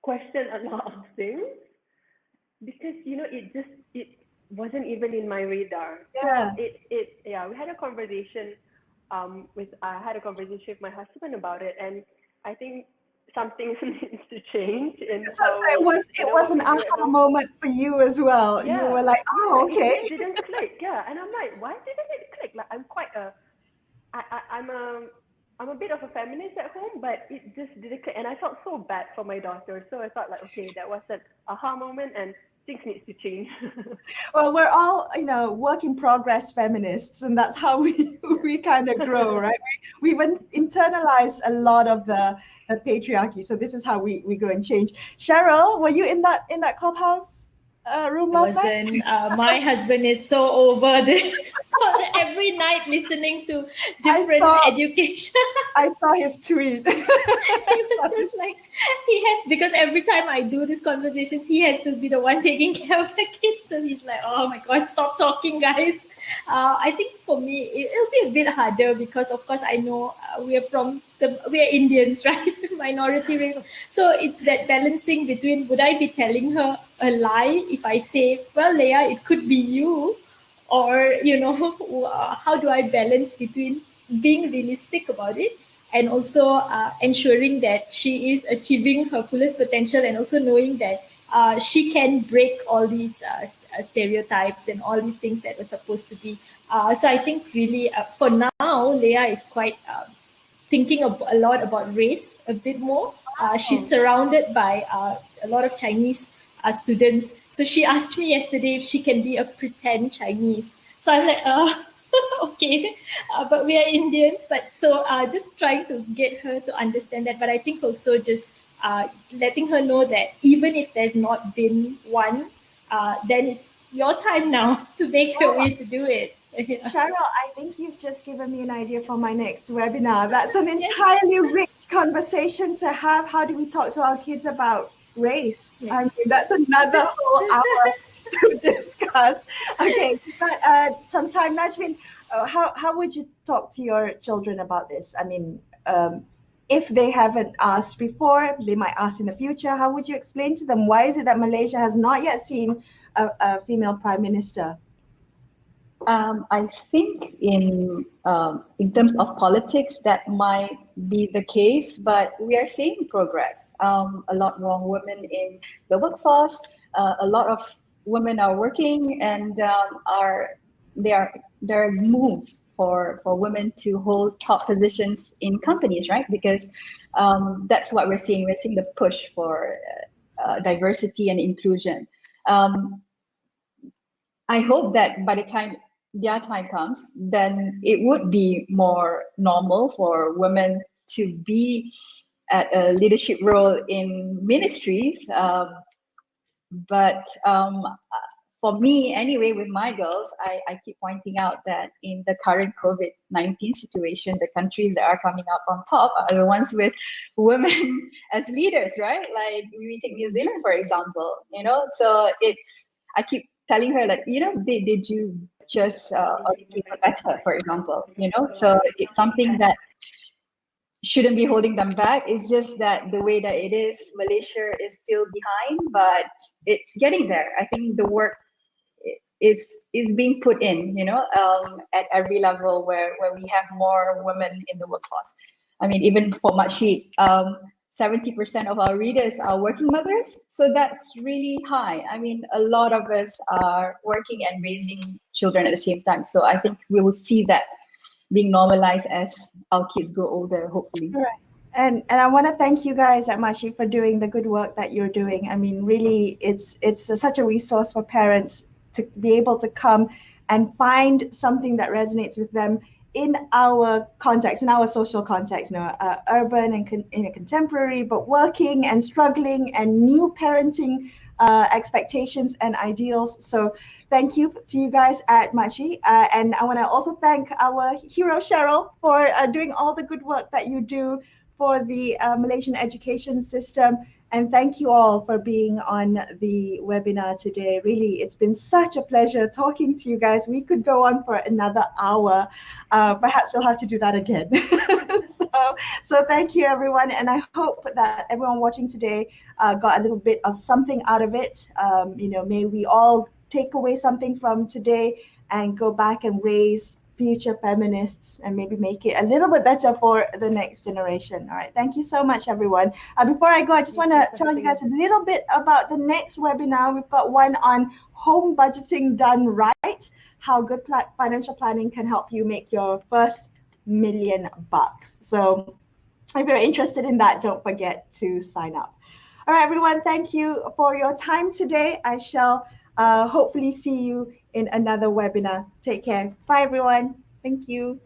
question a lot of things because it wasn't even in my radar. So Yeah. we had a conversation with I had a conversation with my husband about it, and I think something needs to change in So how it was what an we do at aha home. moment for you as well. You were Yeah, like, oh, it just okay. didn't click. Yeah, and I'm like, why didn't it click? Like, I'm a bit of a feminist at home, but it just didn't click, and I felt so bad for my daughter. So I thought like, okay, that was an aha moment, and things need to change. Well, we're all, work in progress feminists, and that's how we we kind of grow, right? We've internalized a lot of the patriarchy, so this is how we grow and change. Cheryl, were you in that clubhouse room I last night? wasn't. My husband is so over this. Every night listening to I different saw education. I saw his tweet. He was just like, he has, because every time I do these conversations, he has to be the one taking care of the kids. So he's like, oh my God, stop talking, guys. I think for me, it'll be a bit harder because, of course, I know we are Indians, right? Minority race. So it's that balancing between, would I be telling her a lie if I say, well, Leah, it could be you? Or, how do I balance between being realistic about it and also ensuring that she is achieving her fullest potential, and also knowing that she can break all these stereotypes and all these things that were supposed to be. So I think really for now, Leah is quite thinking a lot about race a bit more. She's Oh, surrounded by a lot of Chinese students. So she asked me yesterday if she can be a pretend Chinese. So I'm like, okay, but we are Indians. But so just trying to get her to understand that. But I think also just letting her know that even if there's not been one, then it's your time now to make a well, way to do it. Yeah. Cheryl, I think you've just given me an idea for my next webinar. That's an Yes. entirely rich conversation to have. How do we talk to our kids about race? Yes. I mean, that's another whole hour to discuss. Okay, but sometime, Najmin, how would you talk to your children about this? I mean, if they haven't asked before, they might ask in the future. How would you explain to them why is it that Malaysia has not yet seen a female prime minister? I think in terms of politics, that might be the case, but we are seeing progress. A lot more women in the workforce. A lot of women are working, and there are moves for women to hold top positions in companies, right? Because that's what we're seeing. We're seeing the push for diversity and inclusion. I hope that by the time their time comes, then it would be more normal for women to be at a leadership role in ministries. But for me, anyway, with my girls, I keep pointing out that in the current COVID-19 situation, the countries that are coming up on top are the ones with women as leaders, right? Like we take New Zealand, for example, so I keep telling her, like, did you just audit better, for example, so it's something that shouldn't be holding them back. It's just that the way that it is, Malaysia is still behind, but it's getting there. I think the work is being put in, at every level where we have more women in the workforce. I mean, even for Makcik, 70% of our readers are working mothers. So that's really high. I mean, a lot of us are working and raising children at the same time. So I think we will see that being normalized as our kids grow older, hopefully. Right. And I want to thank you guys at Mashi for doing the good work that you're doing. I mean, really, it's such a resource for parents to be able to come and find something that resonates with them in our context, in our social context, urban and in a contemporary, but working and struggling and new parenting expectations and ideals. So thank you to you guys at Machi. And I want to also thank our hero Cheryl for doing all the good work that you do for the Malaysian education system. And thank you all for being on the webinar today. Really, it's been such a pleasure talking to you guys. We could go on for another hour. Perhaps we'll have to do that again. So thank you, everyone. And I hope that everyone watching today got a little bit of something out of it. May we all take away something from today and go back and raise future feminists and maybe make it a little bit better for the next generation. All right. Thank you so much, everyone. Before I go, I just want to tell you guys a little bit about the next webinar. We've got one on home budgeting done right, how good financial planning can help you make your first $1,000,000. So if you're interested in that, don't forget to sign up. All right, everyone. Thank you for your time today. I shall hopefully see you in another webinar. Take care. Bye, everyone. Thank you.